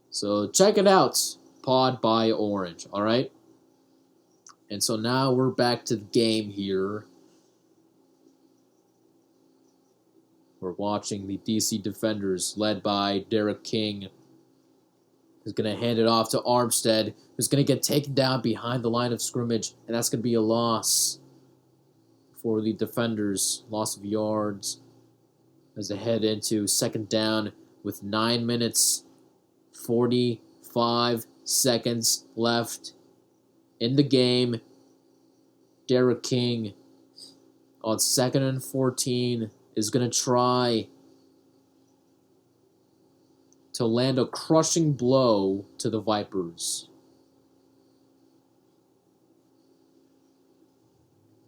So check it out, Pod by Orange, all right? And so now we're back to the game here. We're watching the DC Defenders, led by Derek King, who's going to hand it off to Armstead, who's going to get taken down behind the line of scrimmage, and that's going to be a loss for the Defenders. Loss of yards as they head into 2nd down with 9 minutes, 45 seconds left in the game. Derek King on 2nd and 14 is going to try to land a crushing blow to the Vipers.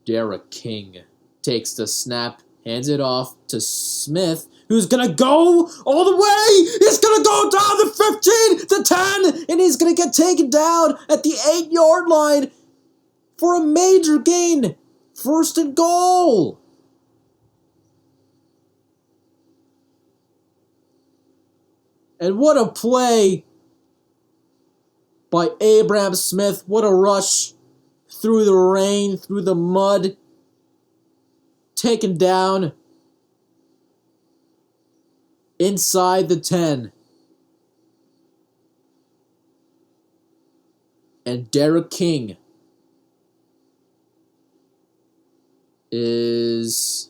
Derek King takes the snap, hands it off to Smith, who's going to go all the way. He's going to go down the 15, the 10, and he's going to get taken down at the 8-yard line for a major gain. 1st and goal. And what a play by Abram Smith. What a rush through the rain, through the mud. Taken down inside the 10. And Derek King is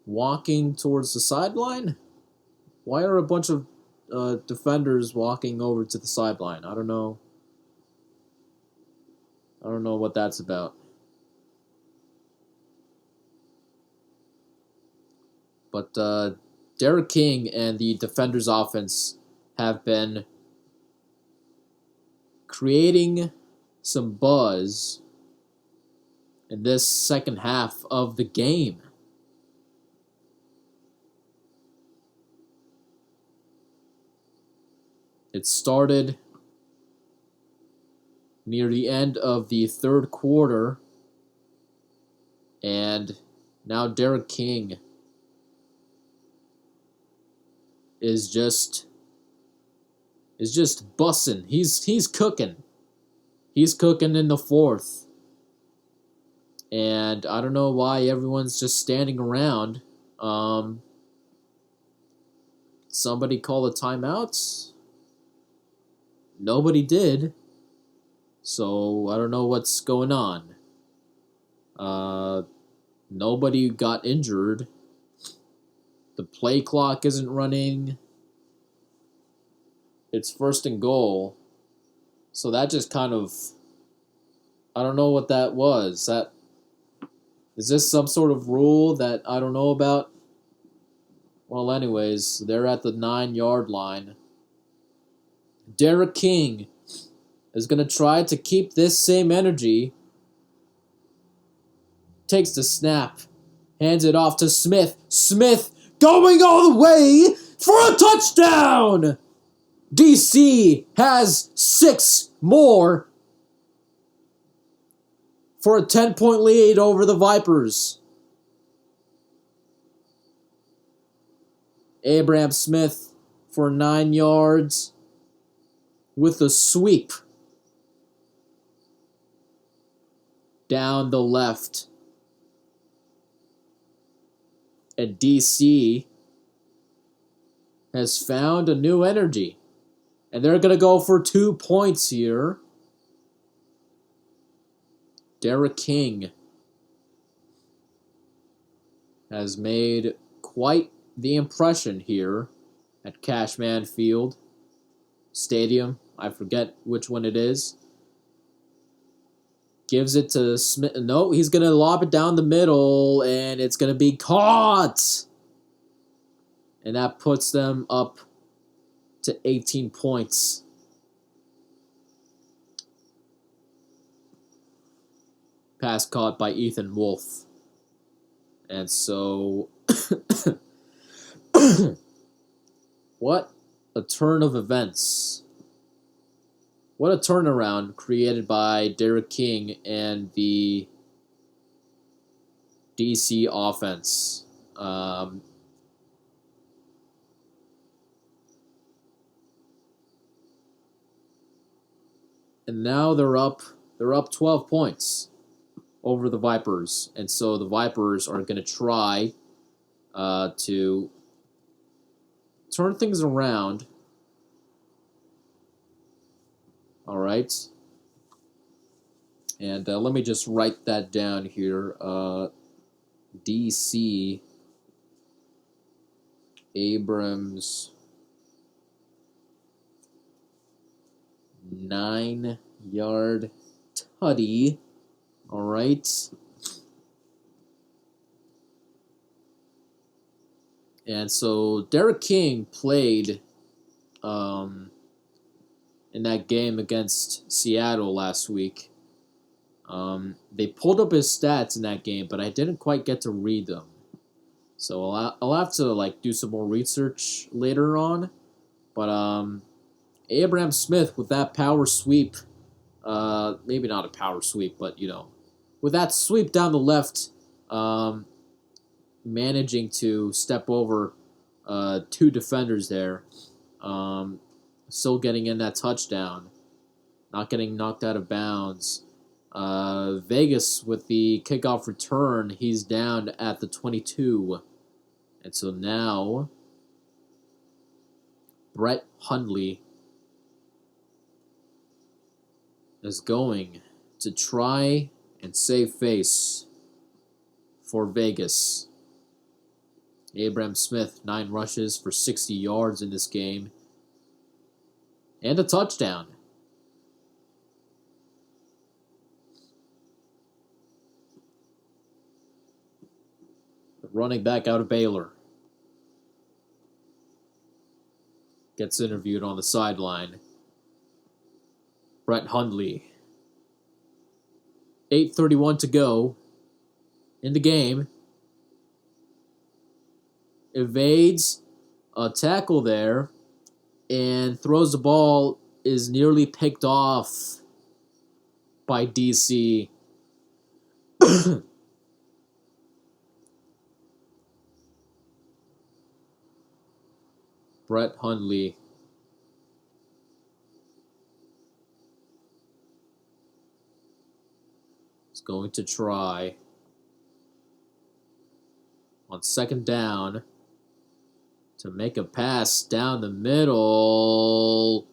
walking towards the sideline. Why are a bunch of defenders walking over to the sideline? I don't know. I don't know what that's about. But Derek King and the defenders' offense have been creating some buzz in this second half of the game. It started near the end of the 3rd quarter, and now Derek King is just bussing. He's cooking. He's cooking in the 4th. And I don't know why everyone's just standing around. Somebody call a timeout? Nobody did. So I don't know what's going on. Nobody got injured. The play clock isn't running. It's 1st and goal. So that just kind of, I don't know what that was. Is this some sort of rule that I don't know about? Well, anyways, they're at the 9-yard line. Derek King is going to try to keep this same energy. Takes the snap. Hands it off to Smith. Smith going all the way for a touchdown! DC has 6 more for a 10-point lead over the Vipers. Abram Smith for 9 yards with a sweep down the left. And DC has found a new energy. And they're going to go for 2 points here. Derek King has made quite the impression here at Cashman Field Stadium. I forget which one it is. Gives it to Smith. No, he's going to lob it down the middle, and it's going to be caught. And that puts them up to 18 points. Pass caught by Ethan Wolf. And so, what a turn of events. What a turnaround created by Derek King and the DC offense. And now they're up 12 points over the Vipers. And so the Vipers are going to try to turn things around. All right. And let me just write that down here. DC Abrams 9-yard Huddy. All right. And so Derek King played in that game against Seattle last week. They pulled up his stats in that game, but I didn't quite get to read them. So I'll have to do some more research later on. But Abraham Smith with that power sweep, maybe not a power sweep, but with that sweep down the left, managing to step over two defenders there, still getting in that touchdown, not getting knocked out of bounds. Vegas with the kickoff return, he's down at the 22. And so now Brett Hundley is going to try and save face for Vegas. Abraham Smith, 9 rushes for 60 yards in this game. And a touchdown. The running back out of Baylor gets interviewed on the sideline. Brett Hundley. 8:31 to go in the game. Evades a tackle there and throws the ball, is nearly picked off by DC. Brett Hundley is going to try on second down to make a pass down the middle.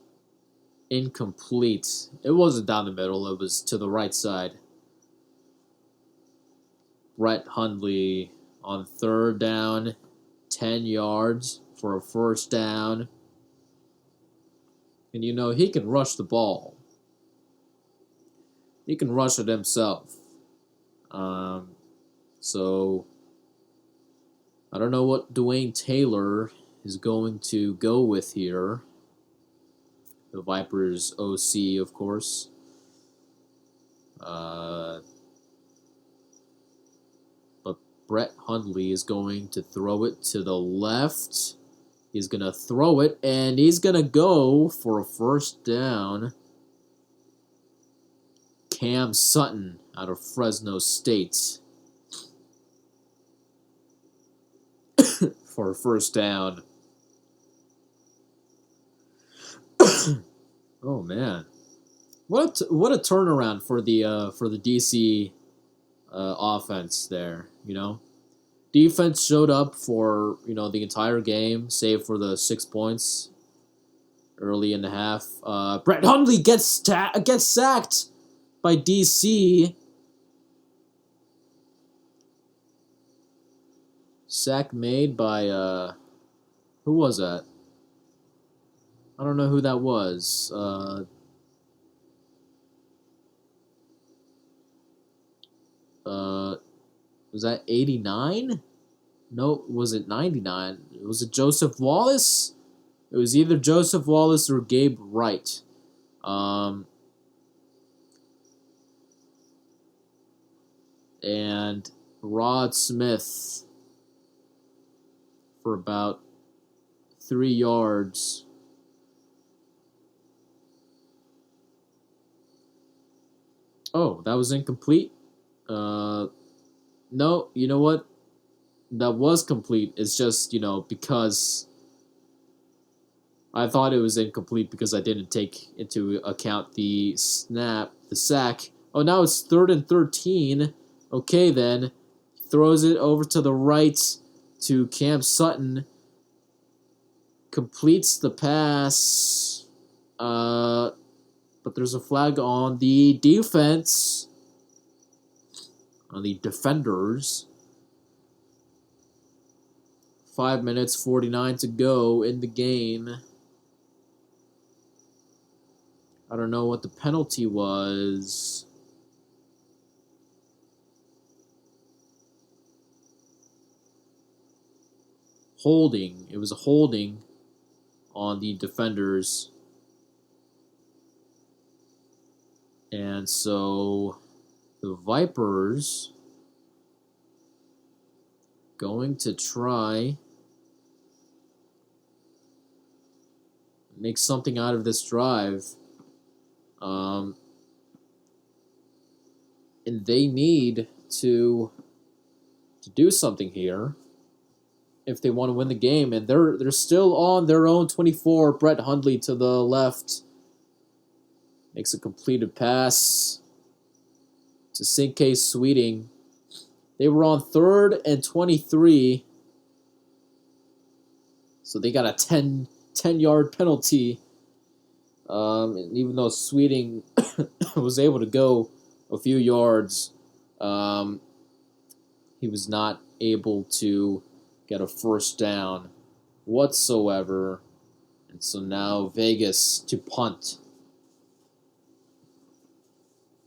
Incomplete. It wasn't down the middle, it was to the right side. Brett Hundley on third down, 10 yards for a first down. And he can rush the ball. He can rush it himself. So I don't know what Dwayne Taylor is going to go with here. The Vipers OC, of course. But Brett Hundley is going to throw it to the left. He's going to throw it, and he's going to go for a first down. Cam Sutton out of Fresno State for a first down. Oh man, what a turnaround for the DC offense there. Defense showed up for the entire game, save for the 6 points early in the half. Brett Hundley gets sacked by DC. Sack made by who was that? I don't know who that was. Was that 89? No, was it 99? Was it Joseph Wallace? It was either Joseph Wallace or Gabe Wright. And Rod Smith for about 3 yards. Oh, that was incomplete? No, you know what? That was complete. It's just, because I thought it was incomplete because I didn't take into account the sack. Oh, now it's 3rd and 13. Okay, then. Throws it over to the right to Cam Sutton. Completes the pass. But there's a flag on the defense. On the defenders. 5 minutes, 49 to go in the game. I don't know what the penalty was. holding. It was a holding on the defenders. And so the Vipers going to try make something out of this drive. And they need to do something here if they want to win the game. And they're still on their own 24. Brett Hundley to the left makes a completed pass to Cinque Sweeting. They were on 3rd and 23. So they got a 10-yard penalty. And even though Sweeting was able to go a few yards, he was not able to get a first down whatsoever. And so now Vegas to punt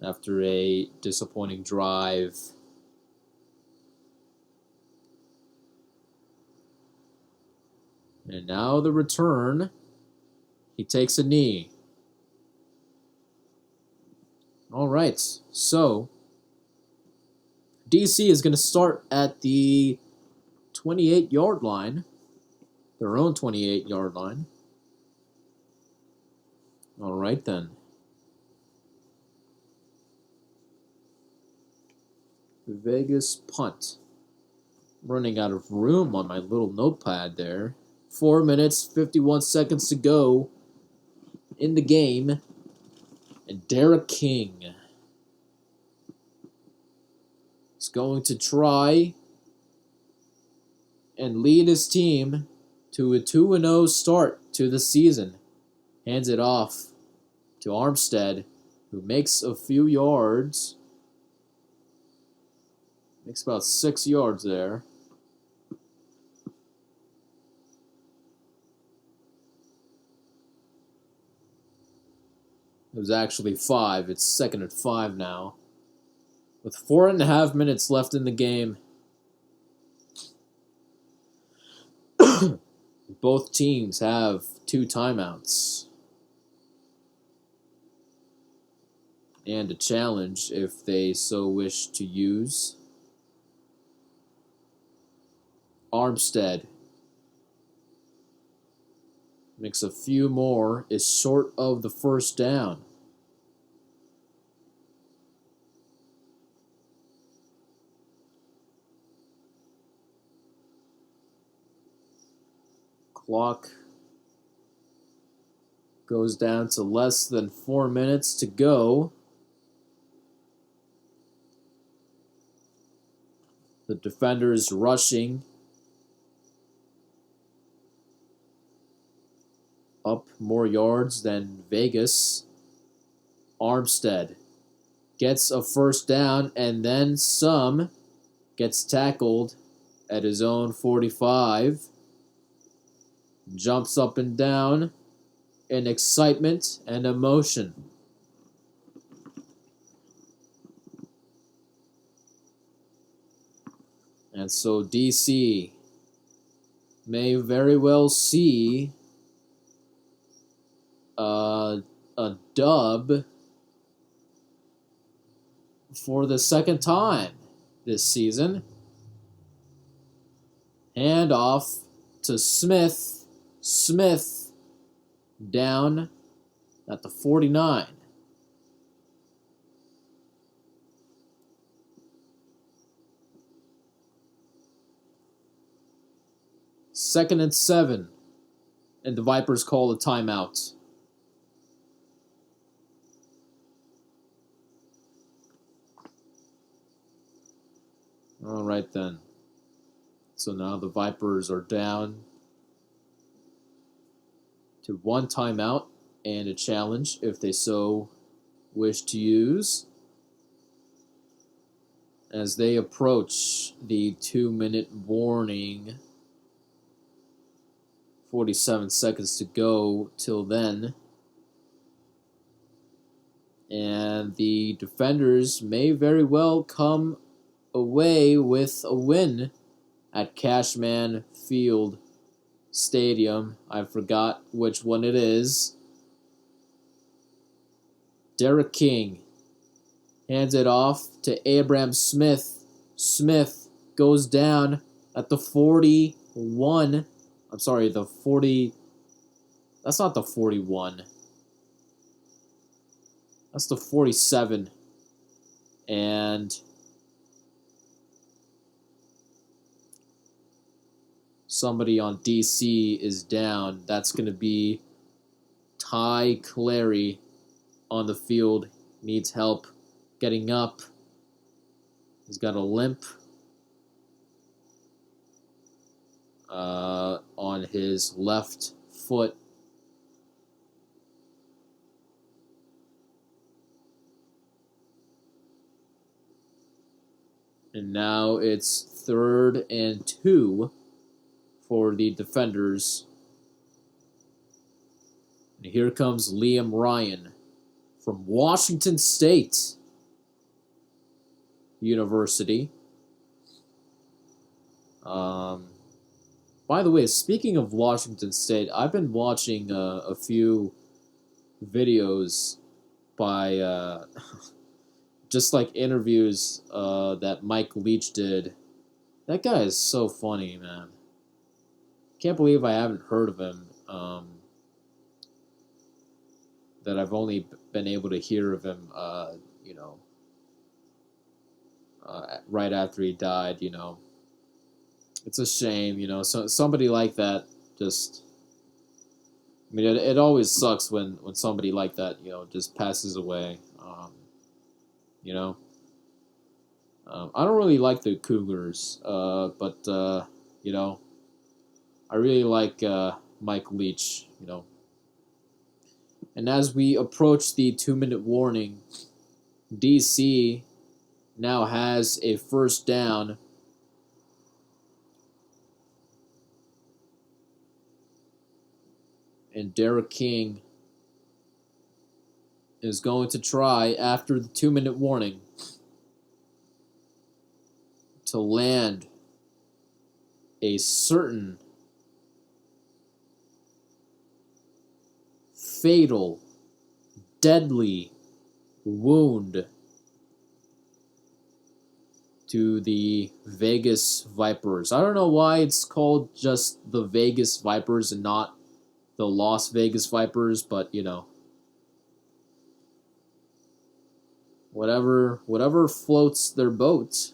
after a disappointing drive. And now the return. He takes a knee. All right, so DC is going to start at the 28-yard line, their own 28-yard line. All right, then. Vegas punt. Running out of room on my little notepad there. 4 minutes, 51 seconds to go in the game. And Derek King is going to try and lead his team to a 2-0 start to the season. Hands it off to Armstead, who makes a few yards. Makes about 6 yards there. It was actually 5. It's 2nd and 5 now. With 4.5 minutes left in the game. Both teams have 2 timeouts. And a challenge if they so wish to use. Armstead makes a few more, is short of the first down. Clock goes down to less than 4 minutes to go. The defenders rushing up more yards than Vegas. Armstead gets a first down and then some. Gets tackled at his own 45. Jumps up and down in excitement and emotion. And so DC may very well see a dub for the second time this season. Hand off to Smith. Smith down at the 49. Second and 7. And the Vipers call a timeout. All right, then. So now the Vipers are down to 1 timeout and a challenge if they so wish to use. As they approach the 2-minute warning, 47 seconds to go till then. And the defenders may very well come away with a win at Cashman Field stadium. I forgot which one it is. Derek King hands it off to Abram Smith. Smith goes down at the 41. I'm sorry, the 40. That's not the 41. That's the 47. And somebody on DC is down. That's going to be Ty Clary on the field. Needs help getting up. He's got a limp on his left foot. And now it's 3rd and 2 for the defenders. And here comes Liam Ryan from Washington State University. By the way, speaking of Washington State, I've been watching a few videos by just like interviews that Mike Leach did. That guy is so funny, man. Can't believe I haven't heard of him. That I've only been able to hear of him, right after he died. It's a shame, So somebody like that just. I mean, it always sucks when somebody like that, just passes away. I don't really like the Cougars, but I really like Mike Leach. And as we approach the 2-minute warning, DC now has a first down. And Derek King is going to try, after the 2-minute warning, to land a certain fatal, deadly wound to the Vegas Vipers. I don't know why it's called just the Vegas Vipers and not the Las Vegas Vipers, but whatever floats their boat,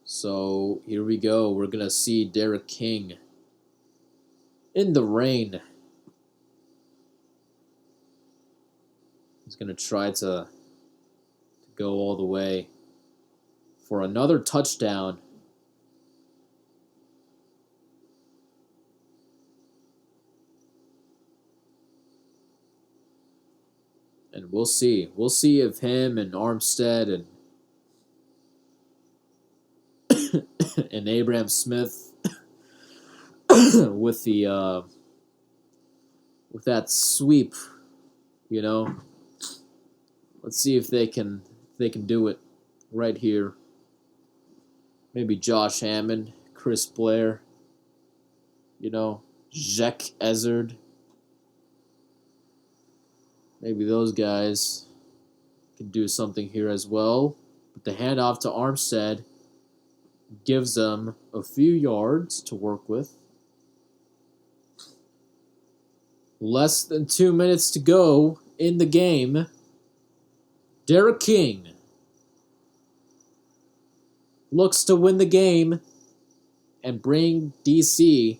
So here we go. We're gonna see Derek King in the rain. He's gonna try to go all the way for another touchdown. And we'll see. We'll see if him and Armstead and and Abraham Smith with the with that sweep, Let's see if they can do it right here. Maybe Josh Hammond, Chris Blair, Jek Ezard. Maybe those guys can do something here as well. But the handoff to Armstead gives them a few yards to work with. Less than 2 minutes to go in the game. Derek King looks to win the game and bring DC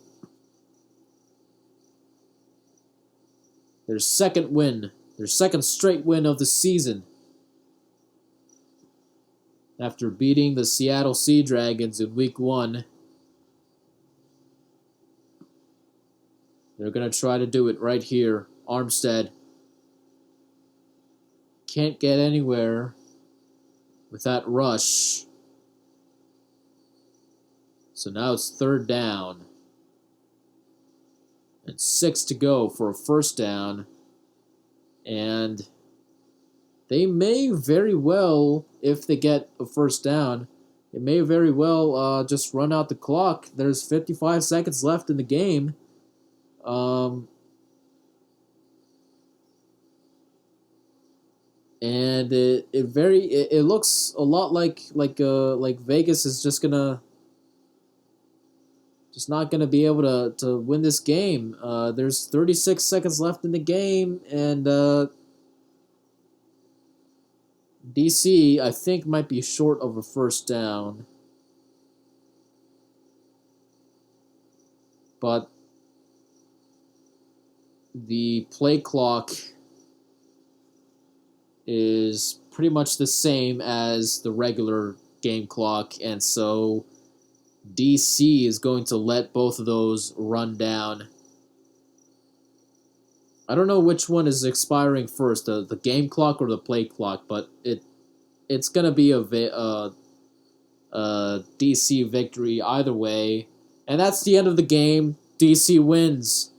their second win, their second straight win of the season. After beating the Seattle Sea Dragons in Week 1, they're going to try to do it right here. Armstead can't get anywhere with that rush. So now it's 3rd down. And 6 to go for a first down. And They may very well, if they get a first down, it may very well just run out the clock. There's 55 seconds left in the game. Um, and it looks a lot like Vegas is just not gonna be able to win this game. There's 36 seconds left in the game, and DC I think might be short of a first down, but the play clock is pretty much the same as the regular game clock, and so DC is going to let both of those run down. I don't know which one is expiring first, the game clock or the play clock, but it's gonna be a DC victory either way, and that's the end of the game. DC wins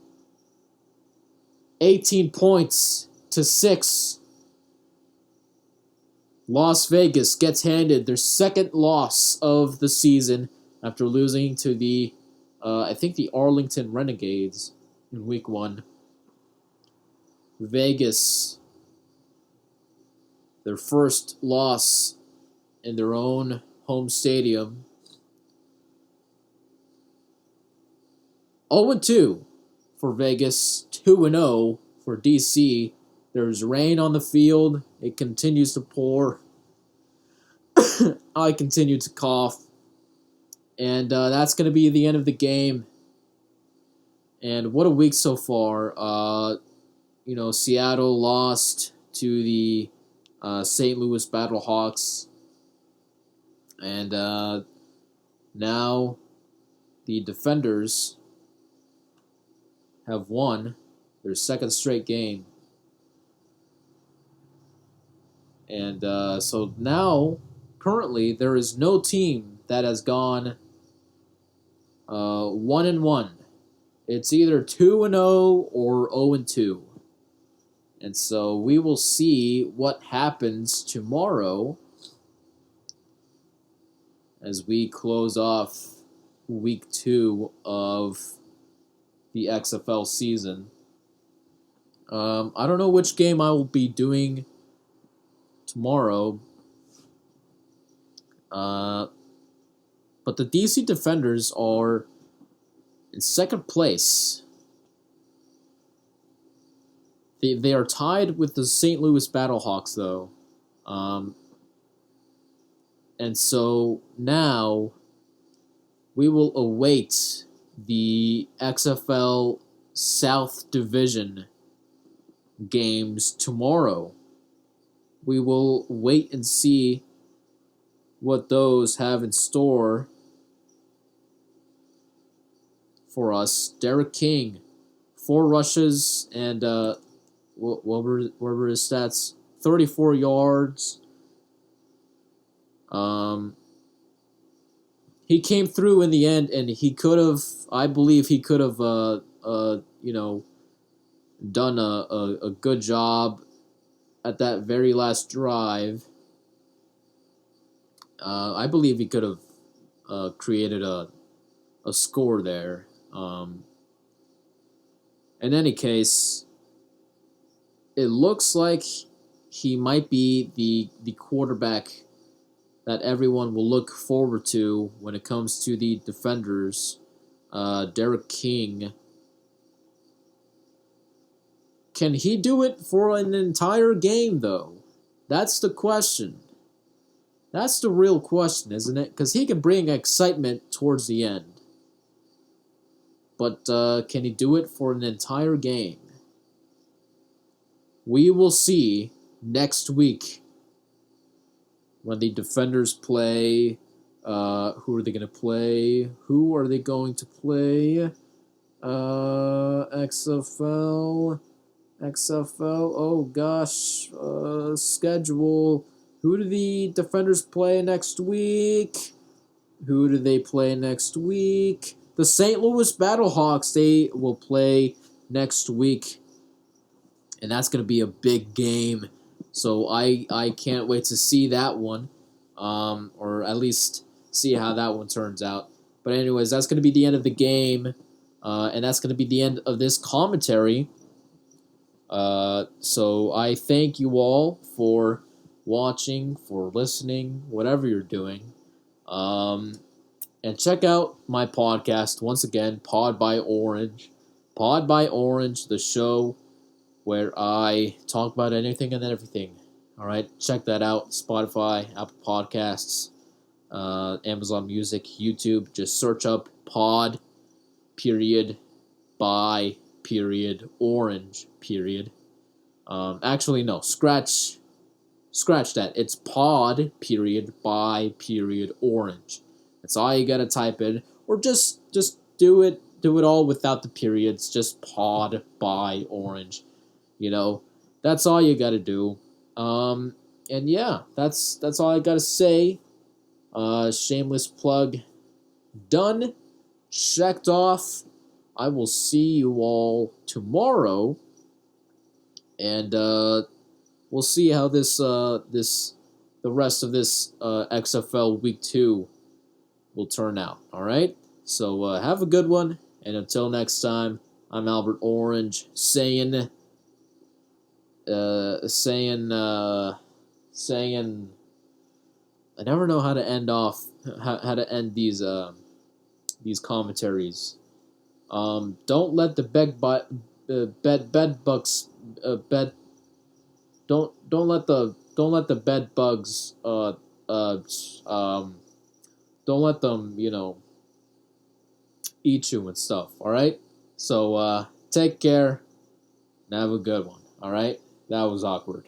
18 points to 6. Las Vegas gets handed their second loss of the season after losing to I think the Arlington Renegades in Week 1. Vegas, their first loss in their own home stadium. 0-2 for Vegas, 2-0 for DC. There's rain on the field. It continues to pour. I continue to cough. And that's going to be the end of the game. And what a week so far. Seattle lost to the St. Louis Battlehawks. And now the Defenders have won their second straight game. And so now, currently, there is no team that has gone 1-1. It's either 2-0 or 0-2. And so we will see what happens tomorrow as we close off Week 2 of the XFL season. I don't know which game I will be doing tomorrow. But the DC Defenders are in second place. They are tied with the St. Louis Battlehawks, though. And so now we will await the XFL South Division games tomorrow. We will wait and see what those have in store for us. Derek King, 4 rushes and what were his stats? 34 yards. He came through in the end, and I believe he could have done a good job at that very last drive. I believe he could have created a score there. In any case, it looks like he might be the quarterback that everyone will look forward to when it comes to the Defenders. Derek King. Can he do it for an entire game, though? That's the question. That's the real question, isn't it? Because he can bring excitement towards the end. But can he do it for an entire game? We will see next week when the Defenders play. Who are they going to play? XFL. Oh gosh. Schedule. Who do the Defenders play next week? Who do they play next week? The St. Louis Battlehawks, they will play next week. And that's going to be a big game. So I can't wait to see that one, or at least see how that one turns out. But anyways, that's going to be the end of the game, and that's going to be the end of this commentary. So I thank you all for watching, for listening, whatever you're doing. And check out my podcast once again, Pod by Orange. Pod by Orange, the show where I talk about anything and everything. All right, check that out. Spotify, Apple Podcasts, Amazon Music, YouTube. Just search up Pod period by period orange period. Actually, no, scratch that. It's Pod period by period orange. That's all you gotta type in, or just do it all without the periods. Just Pod by Orange. That's all you gotta do. And yeah, that's all I gotta say. Shameless plug done. Checked off. I will see you all tomorrow, and we'll see how the rest of this XFL Week 2 will turn out. All right. So have a good one, and until next time, I'm Albert Orange saying. I never know how to end off how to end these commentaries. Don't let the bed bugs bed don't let the bed bugs don't let them eat you and stuff. All right. So take care and have a good one. All right. That was awkward.